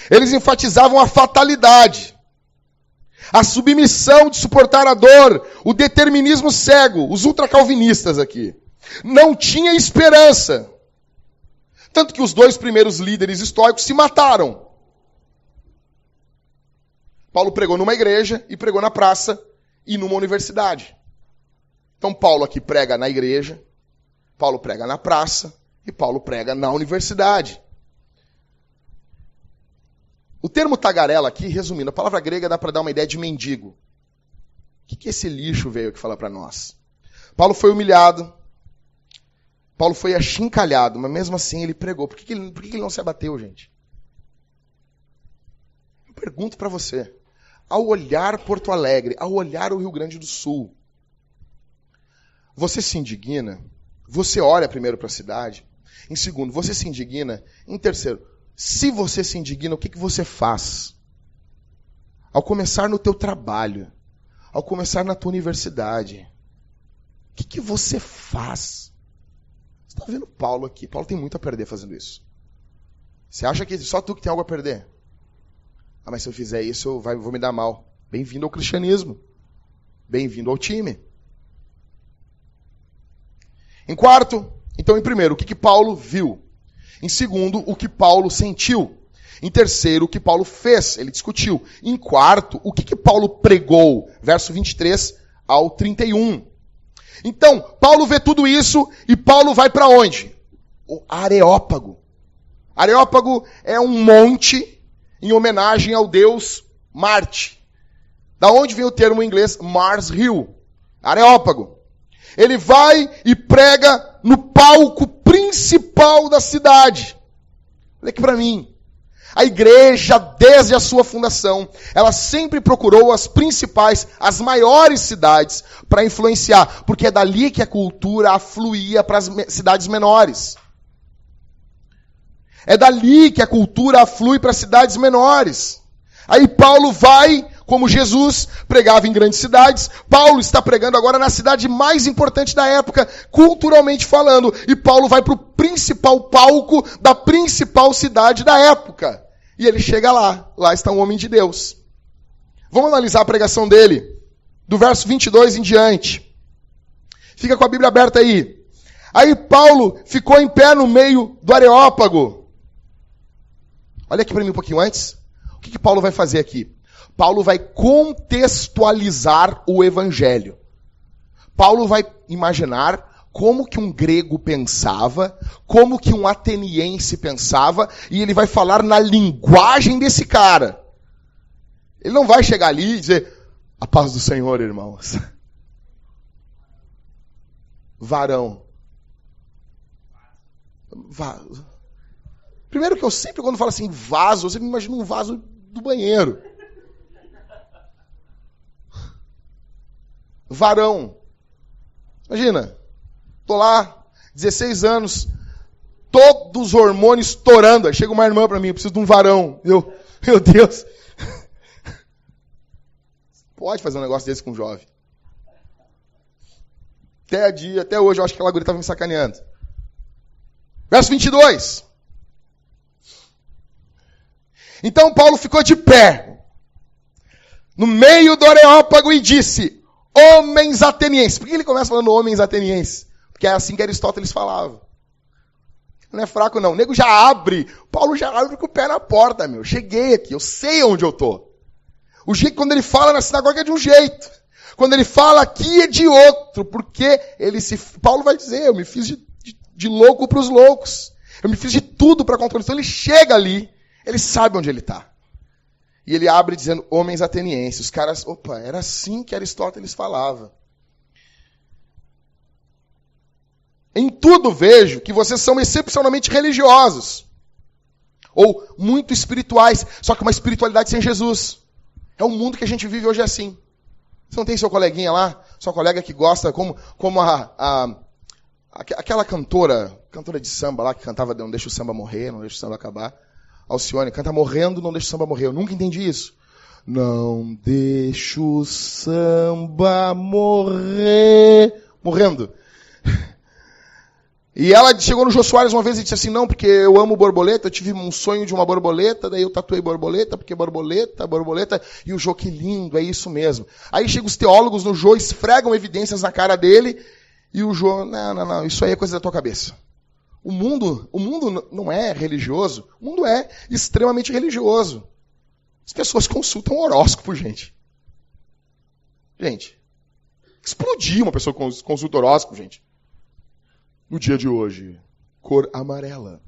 Speaker 1: Eles enfatizavam a fatalidade. A submissão de suportar a dor, o determinismo cego, os ultracalvinistas aqui. Não tinha esperança. Tanto que os 2 primeiros líderes estoicos se mataram. Paulo pregou numa igreja e pregou na praça e numa universidade. Então Paulo aqui prega na igreja, Paulo prega na praça e Paulo prega na universidade. O termo tagarela aqui, resumindo, a palavra grega dá para dar uma ideia de mendigo. O que esse lixo veio aqui falar para nós? Paulo foi humilhado, Paulo foi achincalhado, mas mesmo assim ele pregou. Por que ele não se abateu, gente? Eu pergunto para você, ao olhar Porto Alegre, ao olhar o Rio Grande do Sul, você se indigna? Você olha primeiro para a cidade? Em segundo, você se indigna? Em terceiro, se você se indigna, o que você faz? Ao começar no teu trabalho, ao começar na tua universidade, o que você faz? Você está vendo Paulo aqui. Paulo tem muito a perder fazendo isso. Você acha que só tu que tem algo a perder? Ah, mas se eu fizer isso, eu vou me dar mal. Bem-vindo ao cristianismo. Bem-vindo ao time. Em quarto, então em primeiro, o que Paulo viu? Em segundo, o que Paulo sentiu. Em terceiro, o que Paulo fez, ele discutiu. Em quarto, o que Paulo pregou? Verso 23 ao 31. Então, Paulo vê tudo isso e Paulo vai para onde? O Areópago. Areópago é um monte em homenagem ao deus Marte. Da onde vem o termo em inglês Mars Hill? Areópago. Ele vai e prega no palco principal da cidade. Olha aqui para mim. A igreja, desde a sua fundação, ela sempre procurou as principais, as maiores cidades para influenciar, porque é dali que a cultura afluía para as cidades menores. É dali que a cultura aflui para as cidades menores. Aí Paulo vai, como Jesus pregava em grandes cidades, Paulo está pregando agora na cidade mais importante da época, culturalmente falando. E Paulo vai para o principal palco da principal cidade da época. E ele chega lá. Lá está um homem de Deus. Vamos analisar a pregação dele, do verso 22 em diante. Fica com a Bíblia aberta aí. Aí Paulo ficou em pé no meio do Areópago. Olha aqui para mim um pouquinho antes. O que Paulo vai fazer aqui? Paulo vai contextualizar o evangelho. Paulo vai imaginar como que um grego pensava, como que um ateniense pensava, e ele vai falar na linguagem desse cara. Ele não vai chegar ali e dizer, a paz do Senhor, irmãos. Varão. Vaso. Primeiro que eu sempre, quando falo assim, vaso, eu sempre imagino um vaso do banheiro. Varão. Imagina, tô lá, 16 anos, todos os hormônios estourando. Aí chega uma irmã pra mim, eu preciso de um varão. Meu Deus. Pode fazer um negócio desse com um jovem. Até hoje eu acho que aquela guria estava me sacaneando. Verso 22. Então Paulo ficou de pé, no meio do Areópago e disse, homens atenienses. Por que ele começa falando homens atenienses? Porque é assim que Aristóteles falava. Não é fraco não. O nego já abre. Paulo já abre com o pé na porta, meu. Cheguei aqui, eu sei onde eu tô. O jeito quando ele fala na sinagoga é de um jeito. Quando ele fala aqui é de outro. Porque Paulo vai dizer, eu me fiz de louco para os loucos. Eu me fiz de tudo para controlar. Então ele chega ali, ele sabe onde ele está. E ele abre dizendo, homens atenienses. Os caras, era assim que Aristóteles falava. Em tudo vejo que vocês são excepcionalmente religiosos. Ou muito espirituais. Só que uma espiritualidade sem Jesus. É o mundo que a gente vive hoje assim. Você não tem seu coleguinha lá? Sua colega que gosta, como aquela cantora de samba lá, que cantava Não Deixa o Samba Morrer, Não Deixa o Samba Acabar. Alcione, canta morrendo, não deixa o samba morrer. Eu nunca entendi isso. Não deixa o samba morrer. Morrendo. E ela chegou no Jô Soares uma vez e disse assim, não, porque eu amo borboleta, eu tive um sonho de uma borboleta, daí eu tatuei borboleta, porque borboleta, e o Jô, que lindo, é isso mesmo. Aí chegam os teólogos no Jô, esfregam evidências na cara dele, e o Jô, não, isso aí é coisa da tua cabeça. O mundo não é religioso, o mundo é extremamente religioso. As pessoas consultam horóscopo, gente. Gente, explodiu uma pessoa que consulta horóscopo, gente. No dia de hoje, cor amarela.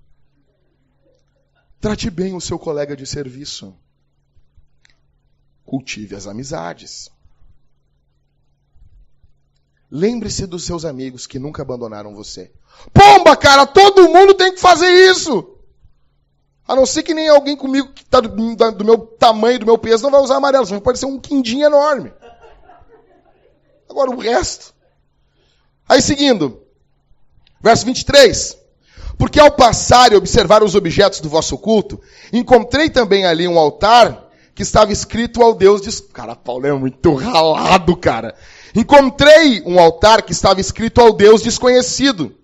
Speaker 1: Trate bem o seu colega de serviço. Cultive as amizades. Lembre-se dos seus amigos que nunca abandonaram você. Pomba, cara, todo mundo tem que fazer isso. A não ser que nem alguém comigo que está do meu tamanho, do meu peso, não vai usar amarelo. Vai parecer um quindim enorme. Agora o resto. Aí seguindo. Verso 23. Porque ao passar e observar os objetos do vosso culto, encontrei também ali um altar que estava escrito ao Deus... Cara, Paulo é muito ralado, cara. Encontrei um altar que estava escrito ao Deus desconhecido.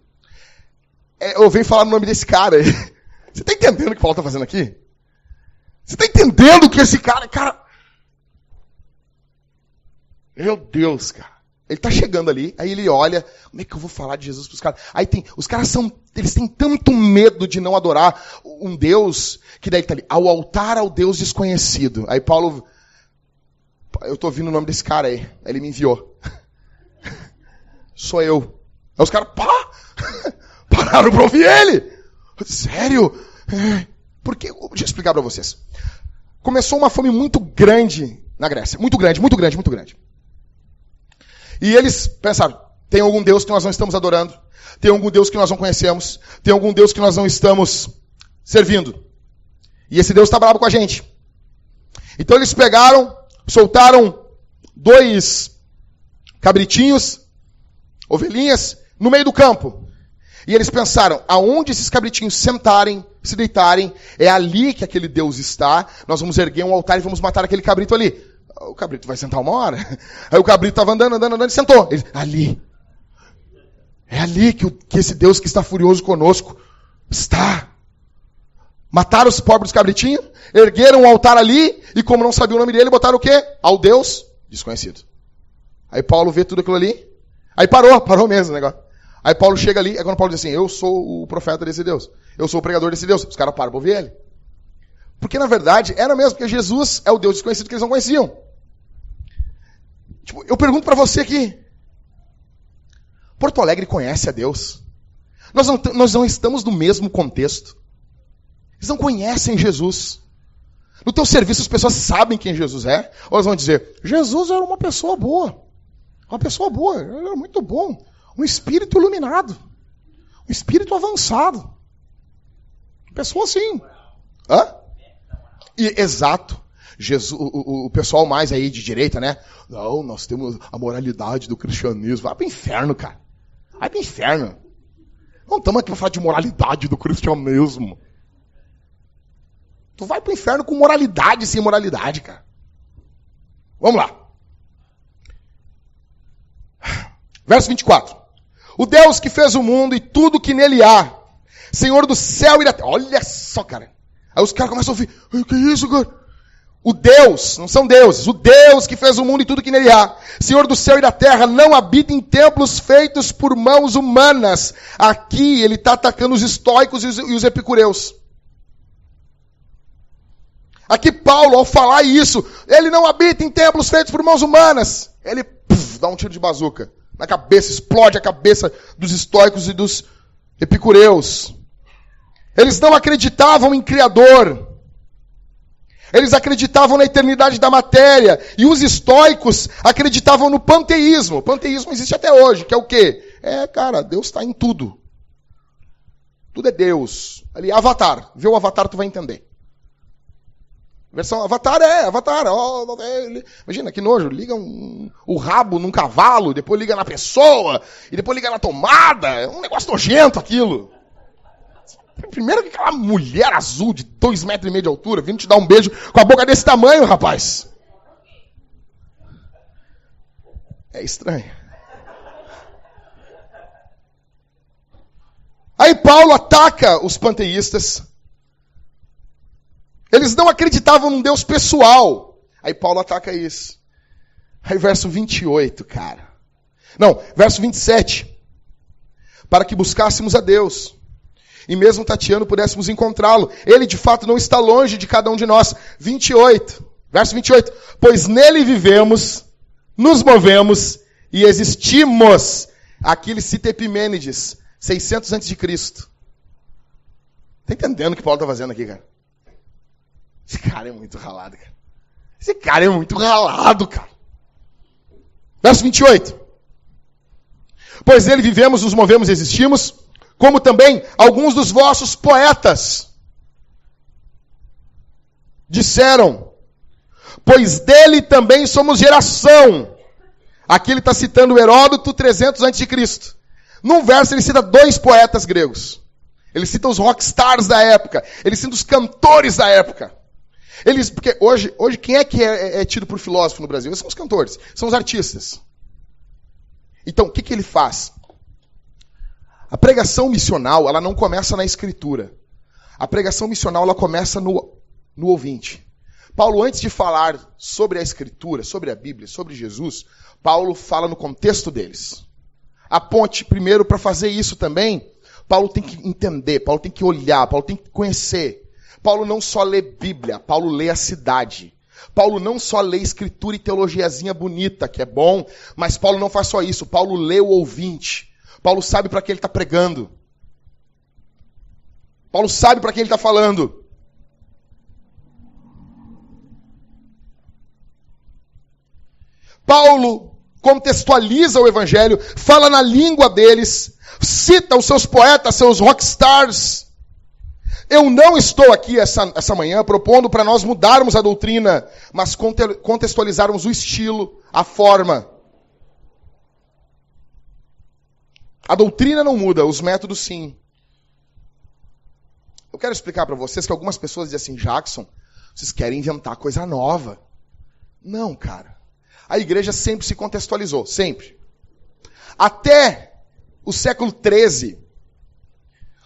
Speaker 1: Eu venho falar o nome desse cara. Você está entendendo o que Paulo está fazendo aqui? Você está entendendo que esse cara... Meu Deus, cara. Ele está chegando ali, aí ele olha, como é que eu vou falar de Jesus para os caras? Aí os caras eles têm tanto medo de não adorar um Deus, que daí está ali, ao altar ao Deus desconhecido. Aí Paulo, eu estou ouvindo o nome desse cara aí, ele me enviou. Sou eu. Aí os caras, pararam para ouvir ele. Sério? Porque, deixa eu explicar para vocês. Começou uma fome muito grande na Grécia, muito grande. E eles pensaram, tem algum Deus que nós não estamos adorando, tem algum Deus que nós não conhecemos, tem algum Deus que nós não estamos servindo. E esse Deus está bravo com a gente. Então eles pegaram, soltaram 2 cabritinhos, ovelhinhas, no meio do campo. E eles pensaram, aonde esses cabritinhos sentarem, se deitarem, é ali que aquele Deus está, nós vamos erguer um altar e vamos matar aquele cabrito ali. O cabrito vai sentar uma hora. Aí o cabrito estava andando e sentou. Ele, ali. É ali que esse Deus que está furioso conosco está. Mataram os pobres cabritinhos, ergueram um altar ali, e como não sabia o nome dele, botaram o quê? Ao Deus desconhecido. Aí Paulo vê tudo aquilo ali. Aí parou mesmo o negócio. Aí Paulo chega ali, é quando Paulo diz assim, eu sou o profeta desse Deus. Eu sou o pregador desse Deus. Os caras param pra ouvir ele. Porque na verdade, era mesmo, porque Jesus é o Deus desconhecido que eles não conheciam. Tipo, eu pergunto pra você aqui. Porto Alegre conhece a Deus? Nós não estamos no mesmo contexto. Eles não conhecem Jesus. No teu serviço as pessoas sabem quem Jesus é? Ou elas vão dizer, Jesus era uma pessoa boa. Uma pessoa boa, ele era muito bom. Um espírito iluminado. Um espírito avançado. Uma pessoa assim. Hã? Exato. Jesus, o pessoal mais aí de direita, né? Não, nós temos a moralidade do cristianismo. Vai pro inferno, cara. Vai pro inferno. Não estamos aqui para falar de moralidade do cristianismo. Tu vai pro inferno com moralidade sem moralidade, cara. Vamos lá. Verso 24. O Deus que fez o mundo e tudo que nele há, Senhor do céu e da terra. Olha só, cara. Aí os caras começam a ouvir. O que é isso, cara? O Deus, não são deuses, o Deus que fez o mundo e tudo que nele há, Senhor do céu e da terra, não habita em templos feitos por mãos humanas. Aqui ele está atacando os estoicos e os epicureus. Aqui Paulo, ao falar isso, ele não habita em templos feitos por mãos humanas. Ele dá um tiro de bazuca na cabeça, explode a cabeça dos estoicos e dos epicureus. Eles não acreditavam em Criador. Eles acreditavam na eternidade da matéria. E os estoicos acreditavam no panteísmo. O panteísmo existe até hoje, que é o quê? Cara, Deus está em tudo. Tudo é Deus. Ali, Avatar. Vê o Avatar, tu vai entender. Versão Avatar. Imagina, que nojo. Liga o rabo num cavalo, depois liga na pessoa, e depois liga na tomada. É um negócio nojento aquilo. Primeiro que aquela mulher azul de 2,5 metros de altura vindo te dar um beijo com a boca desse tamanho, rapaz. É estranho. Aí Paulo ataca os panteístas. Eles não acreditavam num Deus pessoal. Aí Paulo ataca isso. Aí verso 28, cara. Não, verso 27. Para que buscássemos a Deus. E mesmo tateando pudéssemos encontrá-lo. Ele de fato não está longe de cada um de nós. 28. Verso 28. Pois nele vivemos, nos movemos e existimos. Aqui ele cita Epimênides. 600 a.C. Tá entendendo o que Paulo está fazendo aqui, cara? Esse cara é muito ralado, cara. Esse cara é muito ralado, cara. Verso 28. Pois nele vivemos, nos movemos e existimos, como também alguns dos vossos poetas disseram, pois dele também somos geração. Aqui ele está citando Heródoto, 300 a.C. Num verso ele cita 2 poetas gregos. Ele cita os rockstars da época. Ele cita os cantores da época. Porque hoje quem é que é tido por filósofo no Brasil? São os cantores, são os artistas. Então, o que ele faz? A pregação missional, ela não começa na escritura. A pregação missional, ela começa no ouvinte. Paulo, antes de falar sobre a escritura, sobre a Bíblia, sobre Jesus, Paulo fala no contexto deles. A ponte, primeiro, para fazer isso também, Paulo tem que entender, Paulo tem que olhar, Paulo tem que conhecer. Paulo não só lê Bíblia, Paulo lê a cidade. Paulo não só lê escritura e teologiazinha bonita, que é bom, mas Paulo não faz só isso, Paulo lê o ouvinte. Paulo sabe para quem ele está pregando. Paulo sabe para quem ele está falando. Paulo contextualiza o evangelho, fala na língua deles, cita os seus poetas, seus rockstars. Eu não estou aqui essa manhã propondo para nós mudarmos a doutrina, mas contextualizarmos o estilo, a forma. A doutrina não muda, os métodos sim. Eu quero explicar para vocês que algumas pessoas dizem assim, Jackson, vocês querem inventar coisa nova. Não, cara. A igreja sempre se contextualizou, sempre. Até o século XIII,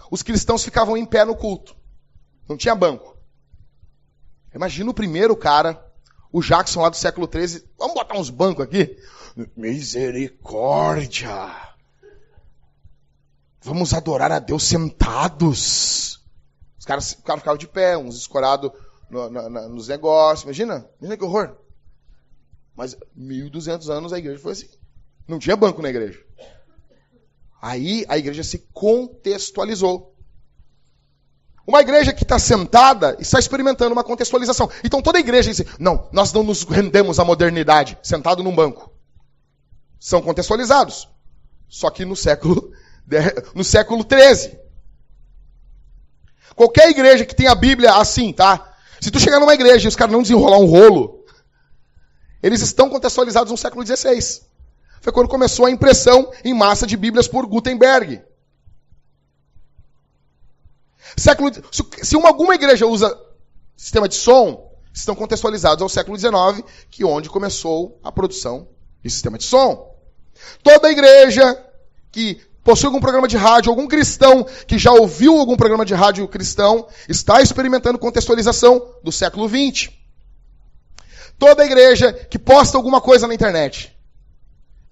Speaker 1: os cristãos ficavam em pé no culto. Não tinha banco. Imagina o primeiro cara, o Jackson lá do século XIII. Vamos botar uns bancos aqui? Misericórdia! Vamos adorar a Deus sentados. Os caras ficavam de pé, uns escorados nos negócios. Imagina que horror. Mas 1.200 anos a igreja foi assim. Não tinha banco na igreja. Aí a igreja se contextualizou. Uma igreja que está sentada está experimentando uma contextualização. Então toda igreja diz, não, nós não nos rendemos à modernidade, sentado num banco. São contextualizados. Só que no século XIII. Qualquer igreja que tenha a Bíblia assim, tá? Se tu chegar numa igreja e os caras não desenrolar um rolo, eles estão contextualizados no século XVI. Foi quando começou a impressão em massa de Bíblias por Gutenberg. Se alguma igreja usa sistema de som, estão contextualizados ao século XIX, que onde começou a produção de sistema de som. Toda igreja que possui algum programa de rádio, algum cristão que já ouviu algum programa de rádio cristão, está experimentando contextualização do século XX. Toda igreja que posta alguma coisa na internet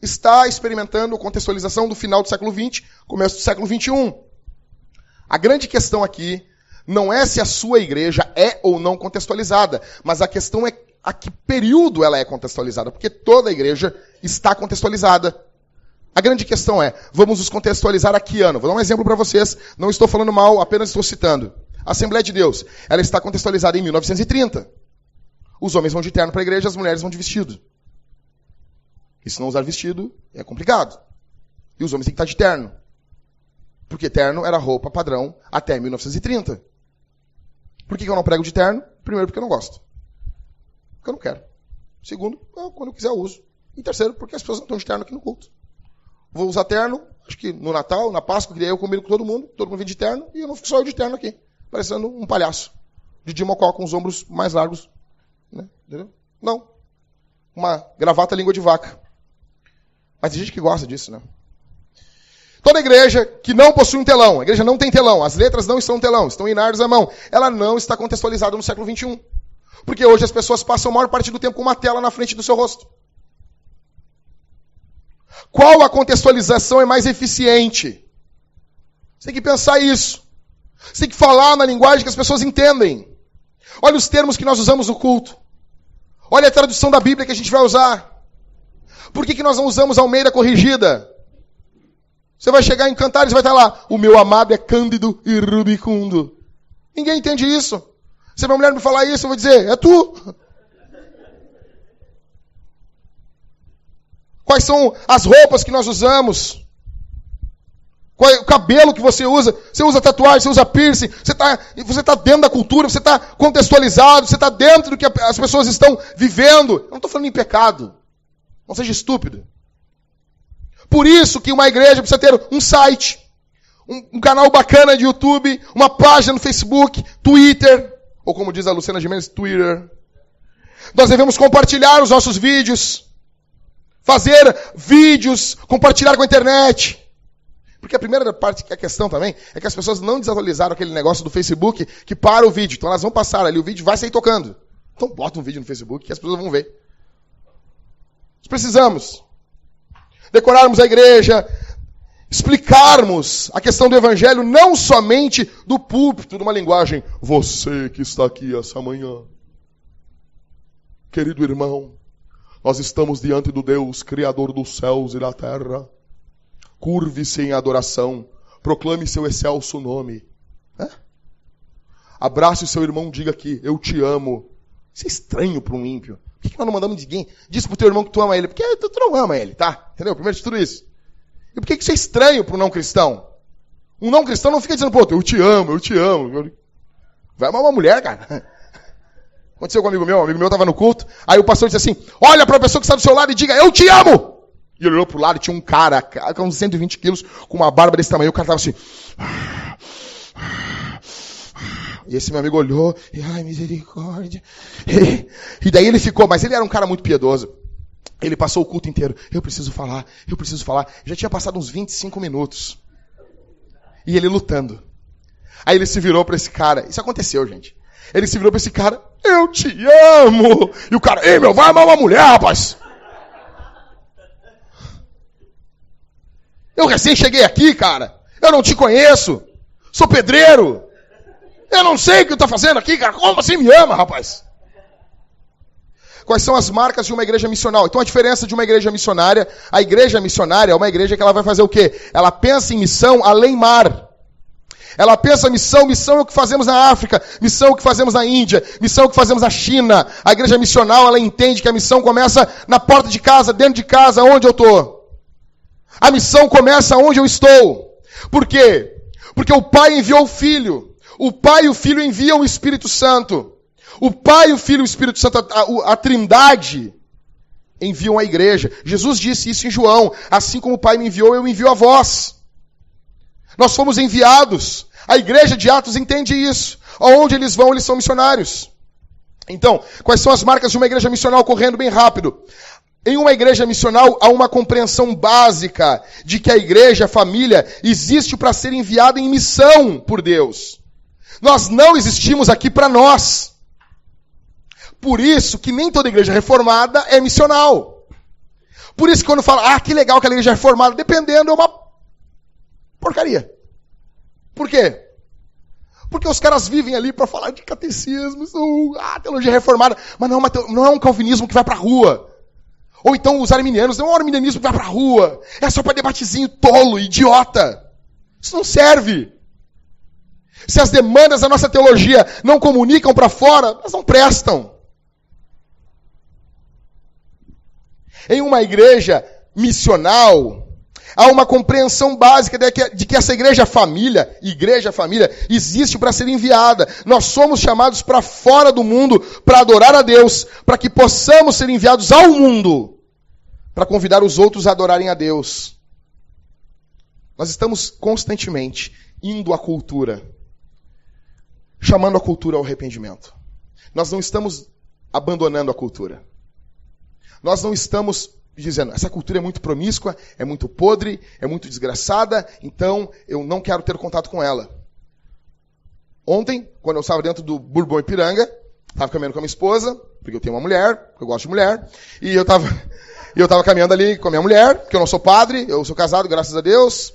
Speaker 1: está experimentando contextualização do final do século XX, começo do século XXI. A grande questão aqui não é se a sua igreja é ou não contextualizada, mas a questão é a que período ela é contextualizada, porque toda igreja está contextualizada. A grande questão é, vamos nos contextualizar a que ano? Vou dar um exemplo para vocês, não estou falando mal, apenas estou citando. A Assembleia de Deus, ela está contextualizada em 1930. Os homens vão de terno para a igreja, as mulheres vão de vestido. E se não usar vestido, é complicado. E os homens têm que estar de terno. Porque terno era roupa padrão até 1930. Por que eu não prego de terno? Primeiro, porque eu não gosto. Porque eu não quero. Segundo, quando eu quiser eu uso. E terceiro, porque as pessoas não estão de terno aqui no culto. Vou usar terno, acho que no Natal, na Páscoa, que daí eu combino com todo mundo vem de terno, e eu não fico só eu de terno aqui, parecendo um palhaço. De Mocó com os ombros mais largos. Né? Entendeu? Não. Uma gravata língua de vaca. Mas tem gente que gosta disso, né? Toda igreja que não possui um telão, a igreja não tem telão, as letras não estão no telão, estão inardes à mão, ela não está contextualizada no século XXI. Porque hoje as pessoas passam a maior parte do tempo com uma tela na frente do seu rosto. Qual a contextualização é mais eficiente? Você tem que pensar isso. Você tem que falar na linguagem que as pessoas entendem. Olha os termos que nós usamos no culto. Olha a tradução da Bíblia que a gente vai usar. Por que nós não usamos Almeida corrigida? Você vai chegar em Cantares e vai estar lá. O meu amado é cândido e rubicundo. Ninguém entende isso. Se a minha mulher me falar isso, eu vou dizer, é tu. Quais são as roupas que nós usamos? Qual é o cabelo que você usa? Você usa tatuagem, você usa piercing, você está dentro da cultura, você está contextualizado, você está dentro do que as pessoas estão vivendo. Eu não estou falando em pecado. Não seja estúpido. Por isso que uma igreja precisa ter um site, um canal bacana de YouTube, uma página no Facebook, Twitter, ou como diz a Luciana Gimenez, Twitter. Nós devemos compartilhar os nossos vídeos, fazer vídeos, compartilhar com a internet. Porque a primeira parte que é a questão também é que as pessoas não desatualizaram aquele negócio do Facebook que para o vídeo. Então elas vão passar ali, o vídeo vai sair tocando. Então bota um vídeo no Facebook que as pessoas vão ver. Nós precisamos decorarmos a igreja, explicarmos a questão do evangelho não somente do púlpito, de uma linguagem. Você que está aqui essa manhã, querido irmão, nós estamos diante do Deus, Criador dos céus e da terra. Curve-se em adoração, proclame seu excelso nome. Abrace o seu irmão, diga aqui, eu te amo. Isso é estranho para um ímpio. Por que nós não mandamos ninguém? Diz pro teu irmão que tu ama ele. Porque tu não ama ele, tá? Entendeu? Primeiro de tudo isso. E por que isso é estranho para um não cristão? Um não cristão não fica dizendo, pô, eu te amo, eu te amo. Vai amar uma mulher, cara. Aconteceu com um amigo meu estava no culto, aí o pastor disse assim, olha para a pessoa que está do seu lado e diga, eu te amo! E ele olhou pro lado e tinha um cara com uns 120 quilos, com uma barba desse tamanho, o cara estava assim... E esse meu amigo olhou, e ai, misericórdia. E daí ele ficou, mas ele era um cara muito piedoso. Ele passou o culto inteiro, eu preciso falar. Já tinha passado uns 25 minutos. E ele lutando. Aí ele se virou para esse cara, isso aconteceu, gente. Ele se virou para esse cara, eu te amo! E o cara, ei meu, vai amar uma mulher, rapaz! Eu recém cheguei aqui, cara. Eu não te conheço. Sou pedreiro. Eu não sei o que tu tá fazendo aqui, cara. Como você me ama, rapaz? Quais são as marcas de uma igreja missional? Então a diferença de uma igreja missionária, a igreja missionária é uma igreja que ela vai fazer o quê? Ela pensa em missão além mar. Ela pensa missão é o que fazemos na África, missão é o que fazemos na Índia, missão é o que fazemos na China. A igreja missional, ela entende que a missão começa na porta de casa, dentro de casa, onde eu estou. A missão começa onde eu estou. Por quê? Porque o Pai enviou o Filho. O Pai e o Filho enviam o Espírito Santo. O Pai, o Filho e o Espírito Santo, a Trindade, enviam a igreja. Jesus disse isso em João. Assim como o Pai me enviou, eu envio a vós. Nós fomos enviados. A igreja de Atos entende isso. Aonde eles vão, eles são missionários. Então, quais são as marcas de uma igreja missional? Correndo bem rápido. Em uma igreja missional, há uma compreensão básica de que a igreja, a família, existe para ser enviada em missão por Deus. Nós não existimos aqui para nós. Por isso que nem toda igreja reformada é missional. Por isso que quando fala, que legal que a igreja é reformada, dependendo, é uma porcaria. Por quê? Porque os caras vivem ali para falar de catecismo, teologia reformada, mas não é um calvinismo que vai para a rua. Ou então os arminianos, não é um arminianismo que vai para a rua. É só para debatezinho tolo, idiota. Isso não serve. Se as demandas da nossa teologia não comunicam para fora, elas não prestam. Em uma igreja missional, há uma compreensão básica de que essa igreja família, existe para ser enviada. Nós somos chamados para fora do mundo, para adorar a Deus, para que possamos ser enviados ao mundo, para convidar os outros a adorarem a Deus. Nós estamos constantemente indo à cultura, chamando a cultura ao arrependimento. Nós não estamos abandonando a cultura. Nós não estamos dizendo, essa cultura é muito promíscua, é muito podre, é muito desgraçada, então eu não quero ter contato com ela. Ontem, quando eu estava dentro do Bourbon Ipiranga, estava caminhando com a minha esposa, porque eu tenho uma mulher, porque eu gosto de mulher, e eu estava caminhando ali com a minha mulher, porque eu não sou padre, eu sou casado, graças a Deus.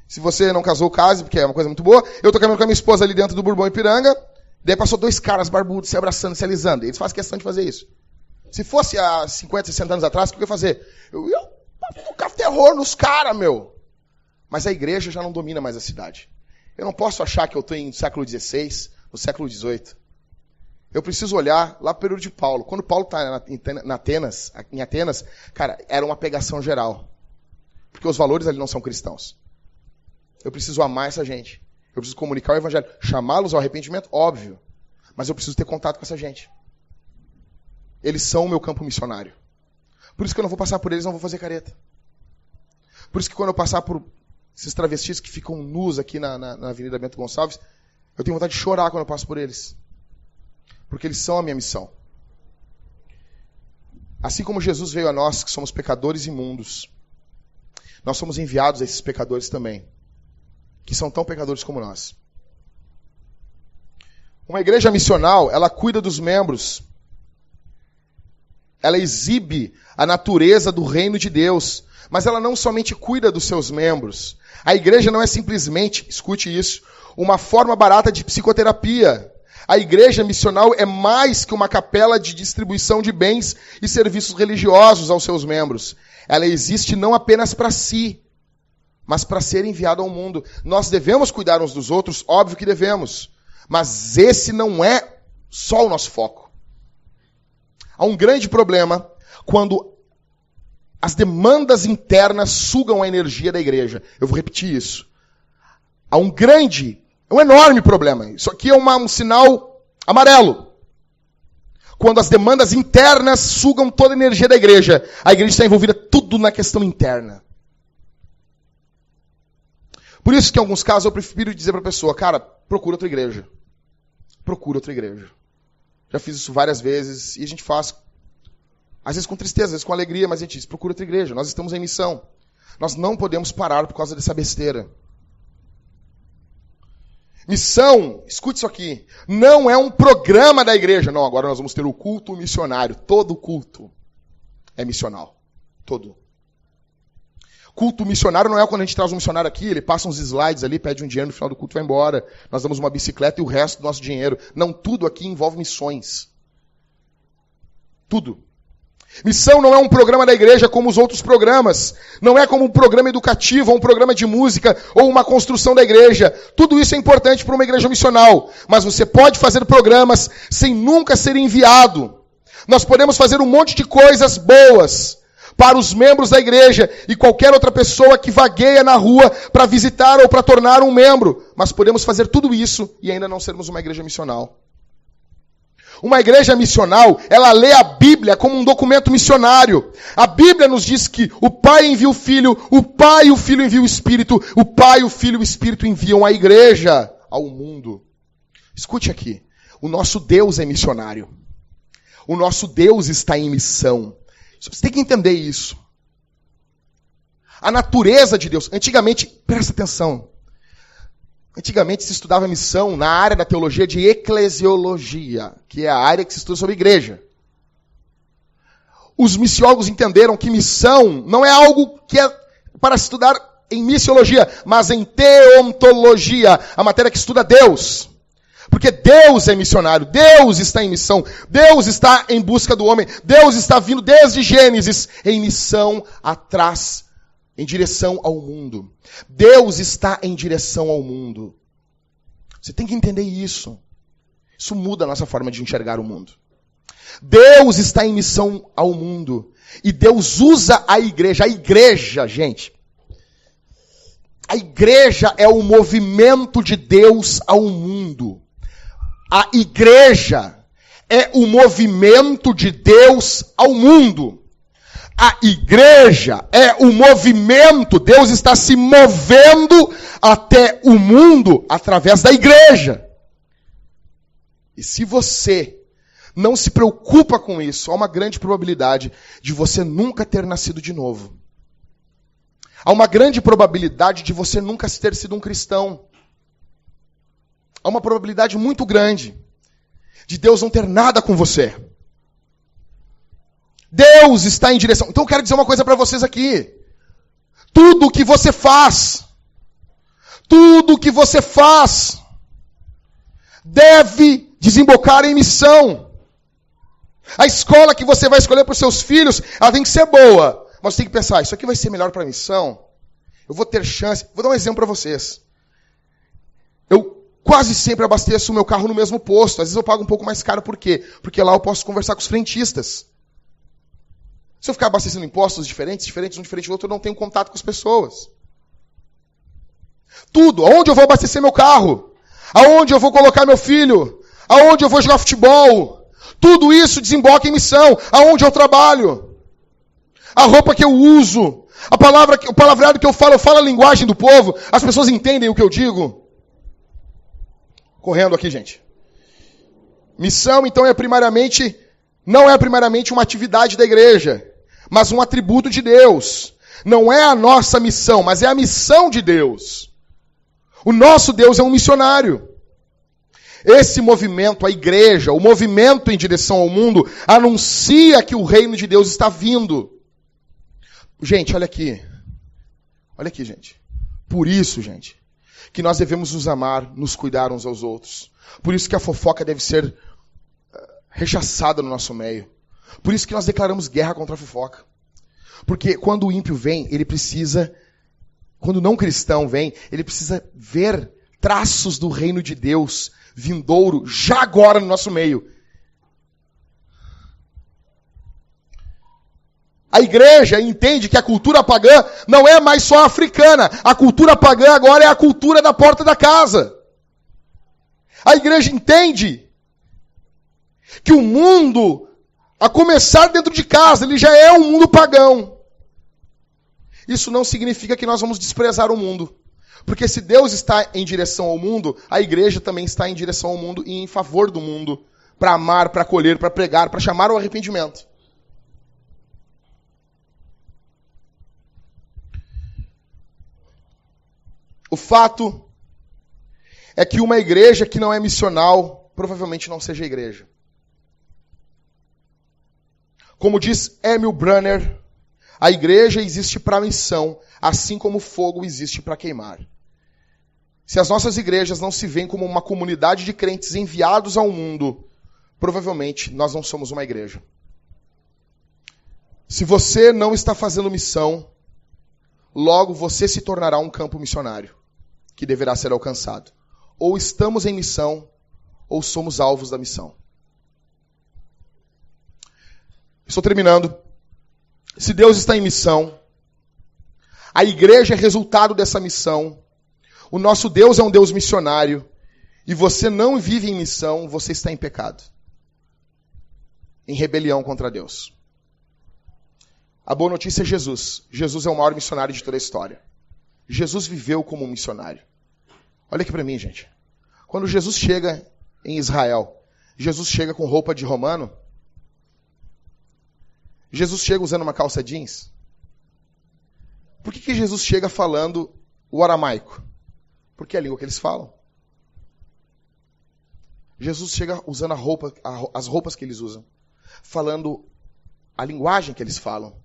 Speaker 1: Se você não casou, case, porque é uma coisa muito boa. Eu estou caminhando com a minha esposa ali dentro do Bourbon Ipiranga, daí passou 2 caras barbudos se abraçando, se alisando. Eles fazem questão de fazer isso. Se fosse há 50, 60 anos atrás, o que eu ia fazer? Eu ia tocar terror nos caras, meu. Mas a igreja já não domina mais a cidade. Eu não posso achar que eu estou em século XVI, no século XVIII. Eu preciso olhar lá para o período de Paulo. Quando Paulo está em Atenas, cara, era uma pegação geral. Porque os valores ali não são cristãos. Eu preciso amar essa gente. Eu preciso comunicar o evangelho. Chamá-los ao arrependimento, óbvio. Mas eu preciso ter contato com essa gente. Eles são o meu campo missionário. Por isso que eu não vou passar por eles, não vou fazer careta. Por isso que quando eu passar por esses travestis que ficam nus aqui na Avenida Bento Gonçalves, eu tenho vontade de chorar quando eu passo por eles. Porque eles são a minha missão. Assim como Jesus veio a nós, que somos pecadores imundos, nós somos enviados a esses pecadores também, que são tão pecadores como nós. Uma igreja missional, ela cuida dos membros. Ela exibe a natureza do reino de Deus. Mas ela não somente cuida dos seus membros. A igreja não é simplesmente, escute isso, uma forma barata de psicoterapia. A igreja missional é mais que uma capela de distribuição de bens e serviços religiosos aos seus membros. Ela existe não apenas para si, mas para ser enviada ao mundo. Nós devemos cuidar uns dos outros, óbvio que devemos. Mas esse não é só o nosso foco. Há um grande problema quando as demandas internas sugam a energia da igreja. Eu vou repetir isso. Há um enorme problema. Isso aqui é um sinal amarelo. Quando as demandas internas sugam toda a energia da igreja. A igreja está envolvida tudo na questão interna. Por isso que em alguns casos eu prefiro dizer para a pessoa, cara, procura outra igreja. Procura outra igreja. Já fiz isso várias vezes e a gente faz, às vezes com tristeza, às vezes com alegria, mas a gente diz, procura outra igreja, nós estamos em missão. Nós não podemos parar por causa dessa besteira. Missão, escute isso aqui, não é um programa da igreja. Não, agora nós vamos ter o culto missionário. Todo culto é missional. Todo. Culto missionário não é quando a gente traz um missionário aqui, ele passa uns slides ali, pede um dinheiro, no final do culto vai embora. Nós damos uma bicicleta e o resto do nosso dinheiro. Não, tudo aqui envolve missões. Tudo. Missão não é um programa da igreja como os outros programas. Não é como um programa educativo, ou um programa de música, ou uma construção da igreja. Tudo isso é importante para uma igreja missional. Mas você pode fazer programas sem nunca ser enviado. Nós podemos fazer um monte de coisas boas para os membros da igreja e qualquer outra pessoa que vagueia na rua para visitar ou para tornar um membro. Mas podemos fazer tudo isso e ainda não sermos uma igreja missional. Uma igreja missional, ela lê a Bíblia como um documento missionário. A Bíblia nos diz que o Pai envia o Filho, o Pai e o Filho enviam o Espírito, o Pai, o Filho e o Espírito enviam a igreja ao mundo. Escute aqui, o nosso Deus é missionário. O nosso Deus está em missão. Você tem que entender isso. A natureza de Deus, antigamente, presta atenção, antigamente se estudava missão na área da teologia de eclesiologia, que é a área que se estuda sobre igreja. Os missiólogos entenderam que missão não é algo que é para estudar em missiologia, mas em teontologia, a matéria que estuda Deus. Porque Deus é missionário, Deus está em missão, Deus está em busca do homem, Deus está vindo desde Gênesis em missão atrás, em direção ao mundo. Deus está em direção ao mundo. Você tem que entender isso. Isso muda a nossa forma de enxergar o mundo. Deus está em missão ao mundo. E Deus usa a igreja. A igreja, gente. A igreja é o movimento de Deus ao mundo. A igreja é o movimento de Deus ao mundo. A igreja é o movimento, Deus está se movendo até o mundo através da igreja. E se você não se preocupa com isso, há uma grande probabilidade de você nunca ter nascido de novo. Há uma grande probabilidade de você nunca ter sido um cristão. Há uma probabilidade muito grande de Deus não ter nada com você. Deus está em direção. Então eu quero dizer uma coisa para vocês aqui. Tudo que você faz deve desembocar em missão. A escola que você vai escolher para os seus filhos, ela tem que ser boa. Mas você tem que pensar, isso aqui vai ser melhor para a missão? Eu vou ter chance. Vou dar um exemplo para vocês. Eu quase sempre abasteço o meu carro no mesmo posto. Às vezes eu pago um pouco mais caro. Por quê? Porque lá eu posso conversar com os frentistas. Se eu ficar abastecendo em postos diferentes, um diferente do outro, eu não tenho contato com as pessoas. Tudo. Aonde eu vou abastecer meu carro? Aonde eu vou colocar meu filho? Aonde eu vou jogar futebol? Tudo isso desemboca em missão. Aonde eu trabalho? A roupa que eu uso. O palavreado que eu falo a linguagem do povo. As pessoas entendem o que eu digo. Correndo aqui, gente. Missão, então, não é primariamente uma atividade da igreja, mas um atributo de Deus. Não é a nossa missão, mas é a missão de Deus. O nosso Deus é um missionário. Esse movimento, a igreja, o movimento em direção ao mundo, anuncia que o reino de Deus está vindo. Gente, olha aqui. Olha aqui, gente. Por isso, gente, que nós devemos nos amar, nos cuidar uns aos outros. Por isso que a fofoca deve ser rechaçada no nosso meio. Por isso que nós declaramos guerra contra a fofoca. Porque quando o ímpio vem, quando o não cristão vem, ele precisa ver traços do reino de Deus vindouro já agora no nosso meio. A igreja entende que a cultura pagã não é mais só africana. A cultura pagã agora é a cultura da porta da casa. A igreja entende que o mundo, a começar dentro de casa, ele já é um mundo pagão. Isso não significa que nós vamos desprezar o mundo. Porque se Deus está em direção ao mundo, a igreja também está em direção ao mundo e em favor do mundo. Para amar, para acolher, para pregar, para chamar ao arrependimento. O fato é que uma igreja que não é missional provavelmente não seja igreja. Como diz Emil Brunner, A igreja existe para missão, assim como o fogo existe para queimar. Se as nossas igrejas não se veem como uma comunidade de crentes enviados ao mundo, provavelmente nós não somos uma igreja. Se você não está fazendo missão, logo você se tornará um campo missionário, que deverá ser alcançado. Ou estamos em missão, ou somos alvos da missão. Estou terminando. Se Deus está em missão, a igreja é resultado dessa missão, o nosso Deus é um Deus missionário, e você não vive em missão, você está em pecado. Em rebelião contra Deus. A boa notícia é Jesus. Jesus é o maior missionário de toda a história. Jesus viveu como um missionário. Olha aqui para mim, gente. Quando Jesus chega em Israel, Jesus chega com roupa de romano? Jesus chega usando uma calça jeans? Por que Jesus chega falando o aramaico? Porque é a língua que eles falam. Jesus chega usando as roupas que eles usam, falando a linguagem que eles falam,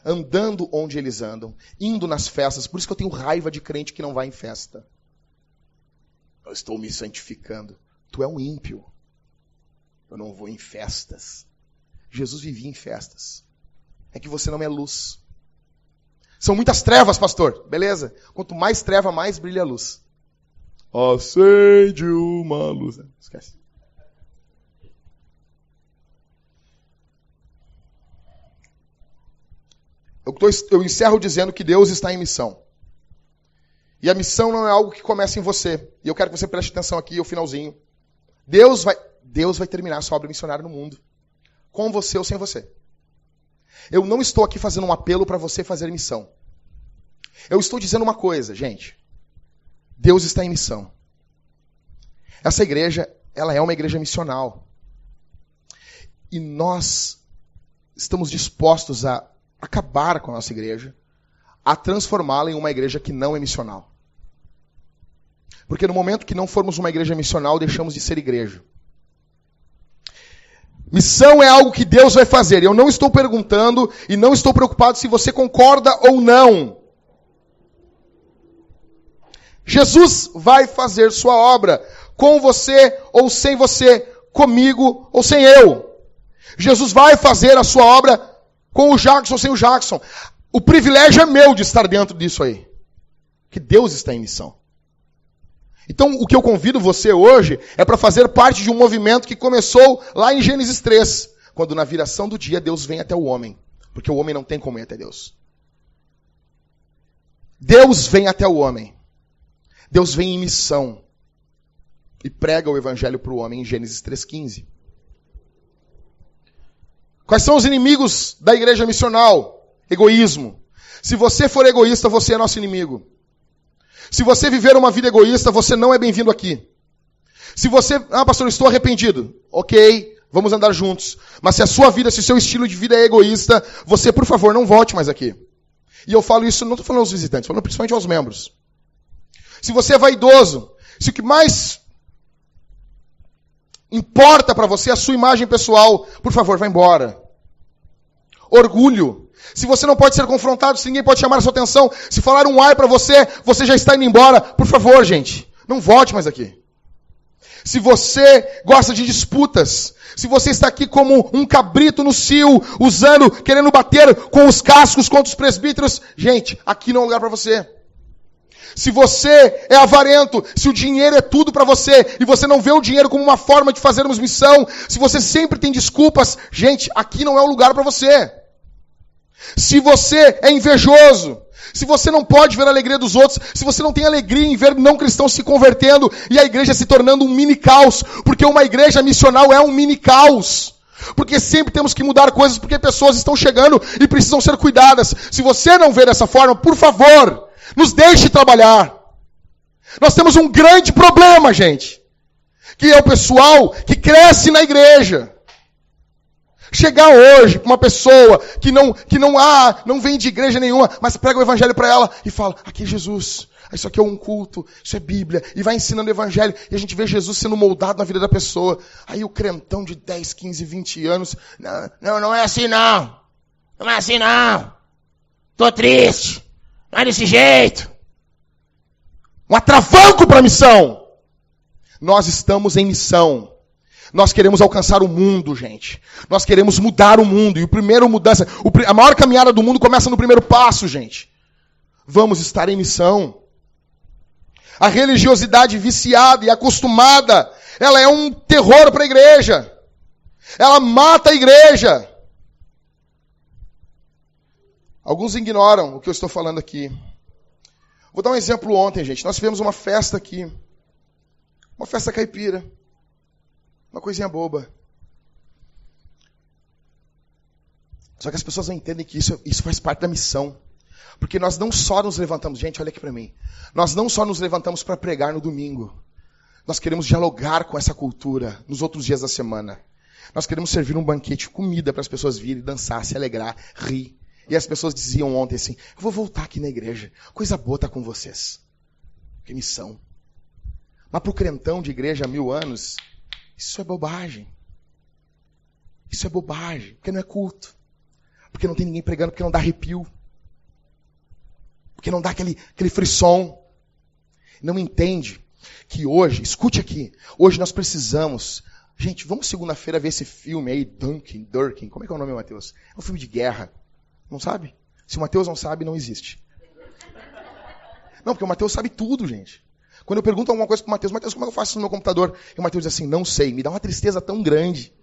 Speaker 1: andando onde eles andam, indo nas festas. Por isso que eu tenho raiva de crente que não vai em festa. Eu estou me santificando. Tu é um ímpio. Eu não vou em festas. Jesus vivia em festas. É que você não é luz. São muitas trevas, pastor. Beleza. Quanto mais treva, mais brilha a luz. Acende uma luz. Esquece. Eu encerro dizendo que Deus está em missão. E a missão não é algo que começa em você. E eu quero que você preste atenção aqui, o finalzinho. Deus vai terminar a sua obra missionária no mundo. Com você ou sem você. Eu não estou aqui fazendo um apelo para você fazer missão. Eu estou dizendo uma coisa, gente. Deus está em missão. Essa igreja, ela é uma igreja missional. E nós estamos dispostos a acabar com a nossa igreja, a transformá-la em uma igreja que não é missional. Porque no momento que não formos uma igreja missional, deixamos de ser igreja. Missão é algo que Deus vai fazer. Eu não estou perguntando e não estou preocupado se você concorda ou não. Jesus vai fazer sua obra, com você ou sem você, comigo ou sem eu. Jesus vai fazer a sua obra com o Jackson ou sem o Jackson. O privilégio é meu de estar dentro disso aí. Que Deus está em missão. Então, o que eu convido você hoje é para fazer parte de um movimento que começou lá em Gênesis 3, quando na viração do dia Deus vem até o homem, porque o homem não tem como ir até Deus. Deus vem até o homem. Deus vem em missão e prega o evangelho para o homem em Gênesis 3,15. Quais são os inimigos da igreja missional? Egoísmo. Se você for egoísta, você é nosso inimigo. Se você viver uma vida egoísta, você não é bem-vindo aqui. Se você... pastor, eu estou arrependido. Ok, vamos andar juntos. Mas se a sua vida, se o seu estilo de vida é egoísta, você, por favor, não volte mais aqui. E eu falo isso, não estou falando aos visitantes, estou falando principalmente aos membros. Se você é vaidoso, se o que mais importa para você é a sua imagem pessoal, por favor, vá embora. Orgulho. Se você não pode ser confrontado, se ninguém pode chamar a sua atenção, se falar um ai para você, você já está indo embora. Por favor, gente, não volte mais aqui. Se você gosta de disputas, se você está aqui como um cabrito no cio, querendo bater com os cascos contra os presbíteros, gente, aqui não é lugar para você. Se você é avarento, se o dinheiro é tudo para você, e você não vê o dinheiro como uma forma de fazermos missão, se você sempre tem desculpas, gente, aqui não é o lugar para você. Se você é invejoso, se você não pode ver a alegria dos outros, se você não tem alegria em ver não cristãos se convertendo e a igreja se tornando um mini caos, porque uma igreja missional é um mini caos. Porque sempre temos que mudar coisas, porque pessoas estão chegando e precisam ser cuidadas. Se você não vê dessa forma, por favor, nos deixe trabalhar. Nós temos um grande problema, gente, que é o pessoal que cresce na igreja. Chegar hoje com uma pessoa que não vem de igreja nenhuma, mas prega o evangelho para ela e fala, aqui é Jesus, isso aqui é um culto, isso é Bíblia, e vai ensinando o evangelho, e a gente vê Jesus sendo moldado na vida da pessoa. Aí o crentão de 10, 15, 20 anos, não é assim não, não é assim não. Tô triste. Não é desse jeito. Um atravanco para a missão. Nós estamos em missão. Nós queremos alcançar o mundo, gente. Nós queremos mudar o mundo. E a maior caminhada do mundo começa no primeiro passo, gente. Vamos estar em missão. A religiosidade viciada e acostumada, ela é um terror para a igreja. Ela mata a igreja. Alguns ignoram o que eu estou falando aqui. Vou dar um exemplo ontem, gente. Nós tivemos uma festa aqui. Uma festa caipira. Uma coisinha boba. Só que as pessoas não entendem que isso faz parte da missão. Porque nós não só nos levantamos... Gente, olha aqui para mim. Nós não só nos levantamos para pregar no domingo. Nós queremos dialogar com essa cultura nos outros dias da semana. Nós queremos servir um banquete, comida para as pessoas virem, dançar, se alegrar, rir. E as pessoas diziam ontem assim, eu vou voltar aqui na igreja. Coisa boa estar com vocês. Que missão. Mas para o crentão de igreja há 1000 anos, isso é bobagem. Isso é bobagem. Porque não é culto. Porque não tem ninguém pregando, porque não dá arrepio. Porque não dá aquele frisson. Não entende que hoje, escute aqui, hoje nós precisamos... Gente, vamos segunda-feira ver esse filme aí, Durkin, como é que é o nome, Mateus? É um filme de guerra. Não sabe? Se o Mateus não sabe, não existe. Não, porque o Mateus sabe tudo, gente. Quando eu pergunto alguma coisa pro Mateus, como é que eu faço isso no meu computador? E o Mateus diz assim, não sei, me dá uma tristeza tão grande.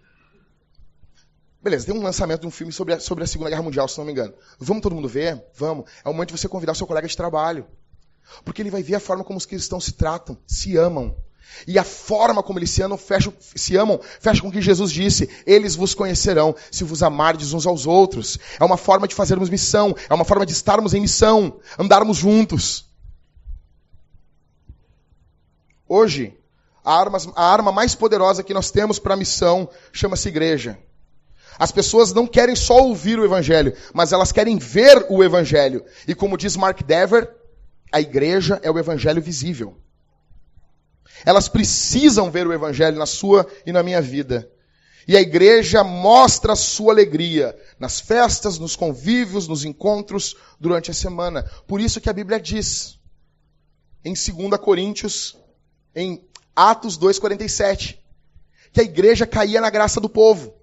Speaker 1: Beleza, tem um lançamento de um filme sobre a Segunda Guerra Mundial, se não me engano. Vamos todo mundo ver? Vamos. É o momento de você convidar o seu colega de trabalho. Porque ele vai ver a forma como os cristãos se tratam, se amam. E a forma como eles se amam, fecha com o que Jesus disse. Eles vos conhecerão, se vos amardes uns aos outros. É uma forma de fazermos missão. É uma forma de estarmos em missão. Andarmos juntos. Hoje, a arma mais poderosa que nós temos para a missão chama-se igreja. As pessoas não querem só ouvir o evangelho, mas elas querem ver o evangelho. E como diz Mark Dever, a igreja é o evangelho visível. Elas precisam ver o evangelho na sua e na minha vida. E a igreja mostra a sua alegria nas festas, nos convívios, nos encontros durante a semana. Por isso que a Bíblia diz, em 2 Coríntios, em Atos 2,47, que a igreja caía na graça do povo.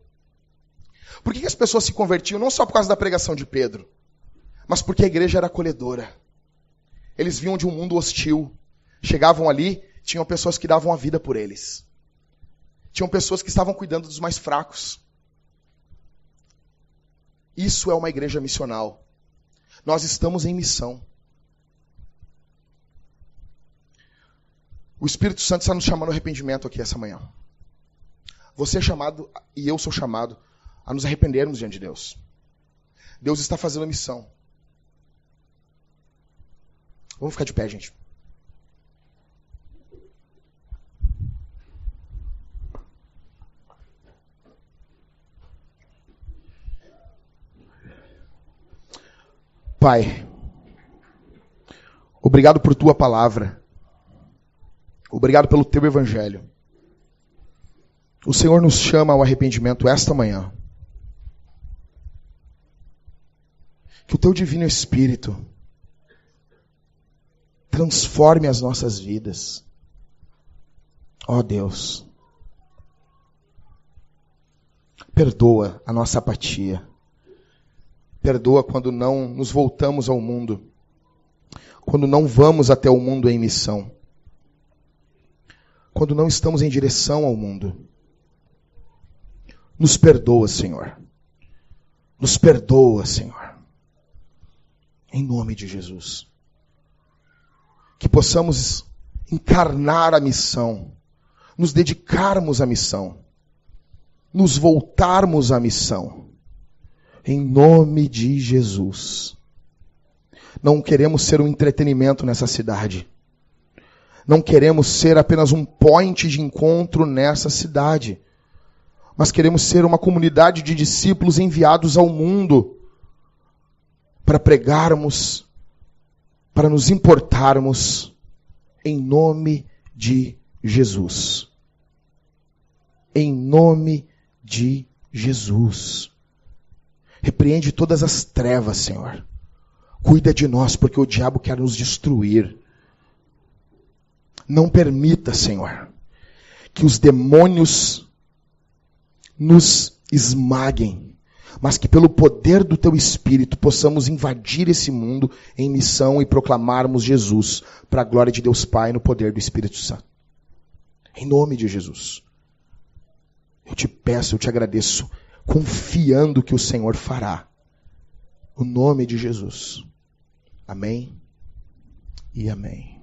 Speaker 1: Por que as pessoas se convertiam? Não só por causa da pregação de Pedro, mas porque a igreja era acolhedora. Eles vinham de um mundo hostil. Chegavam ali, tinham pessoas que davam a vida por eles. Tinham pessoas que estavam cuidando dos mais fracos. Isso é uma igreja missional. Nós estamos em missão. O Espírito Santo está nos chamando ao arrependimento aqui essa manhã. Você é chamado, e eu sou chamado, a nos arrependermos diante de Deus. Deus está fazendo a missão. Vamos ficar de pé, gente. Pai, obrigado por tua palavra. Obrigado pelo teu evangelho. O Senhor nos chama ao arrependimento esta manhã. Que o teu divino Espírito transforme as nossas vidas. Ó Deus, perdoa a nossa apatia. Perdoa quando não nos voltamos ao mundo. Quando não vamos até o mundo em missão. Quando não estamos em direção ao mundo. Nos perdoa, Senhor. Nos perdoa, Senhor. Em nome de Jesus. Que possamos encarnar a missão. Nos dedicarmos à missão. Nos voltarmos à missão. Em nome de Jesus. Não queremos ser um entretenimento nessa cidade. Não queremos ser apenas um point de encontro nessa cidade. Mas queremos ser uma comunidade de discípulos enviados ao mundo para pregarmos, para nos importarmos em nome de Jesus. Em nome de Jesus. Repreende todas as trevas, Senhor. Cuida de nós, porque o diabo quer nos destruir. Não permita, Senhor, que os demônios nos esmaguem, mas que pelo poder do Teu Espírito possamos invadir esse mundo em missão e proclamarmos Jesus para a glória de Deus Pai no poder do Espírito Santo. Em nome de Jesus. Eu te peço, eu te agradeço, confiando que o Senhor fará. No nome de Jesus. Amém e amém.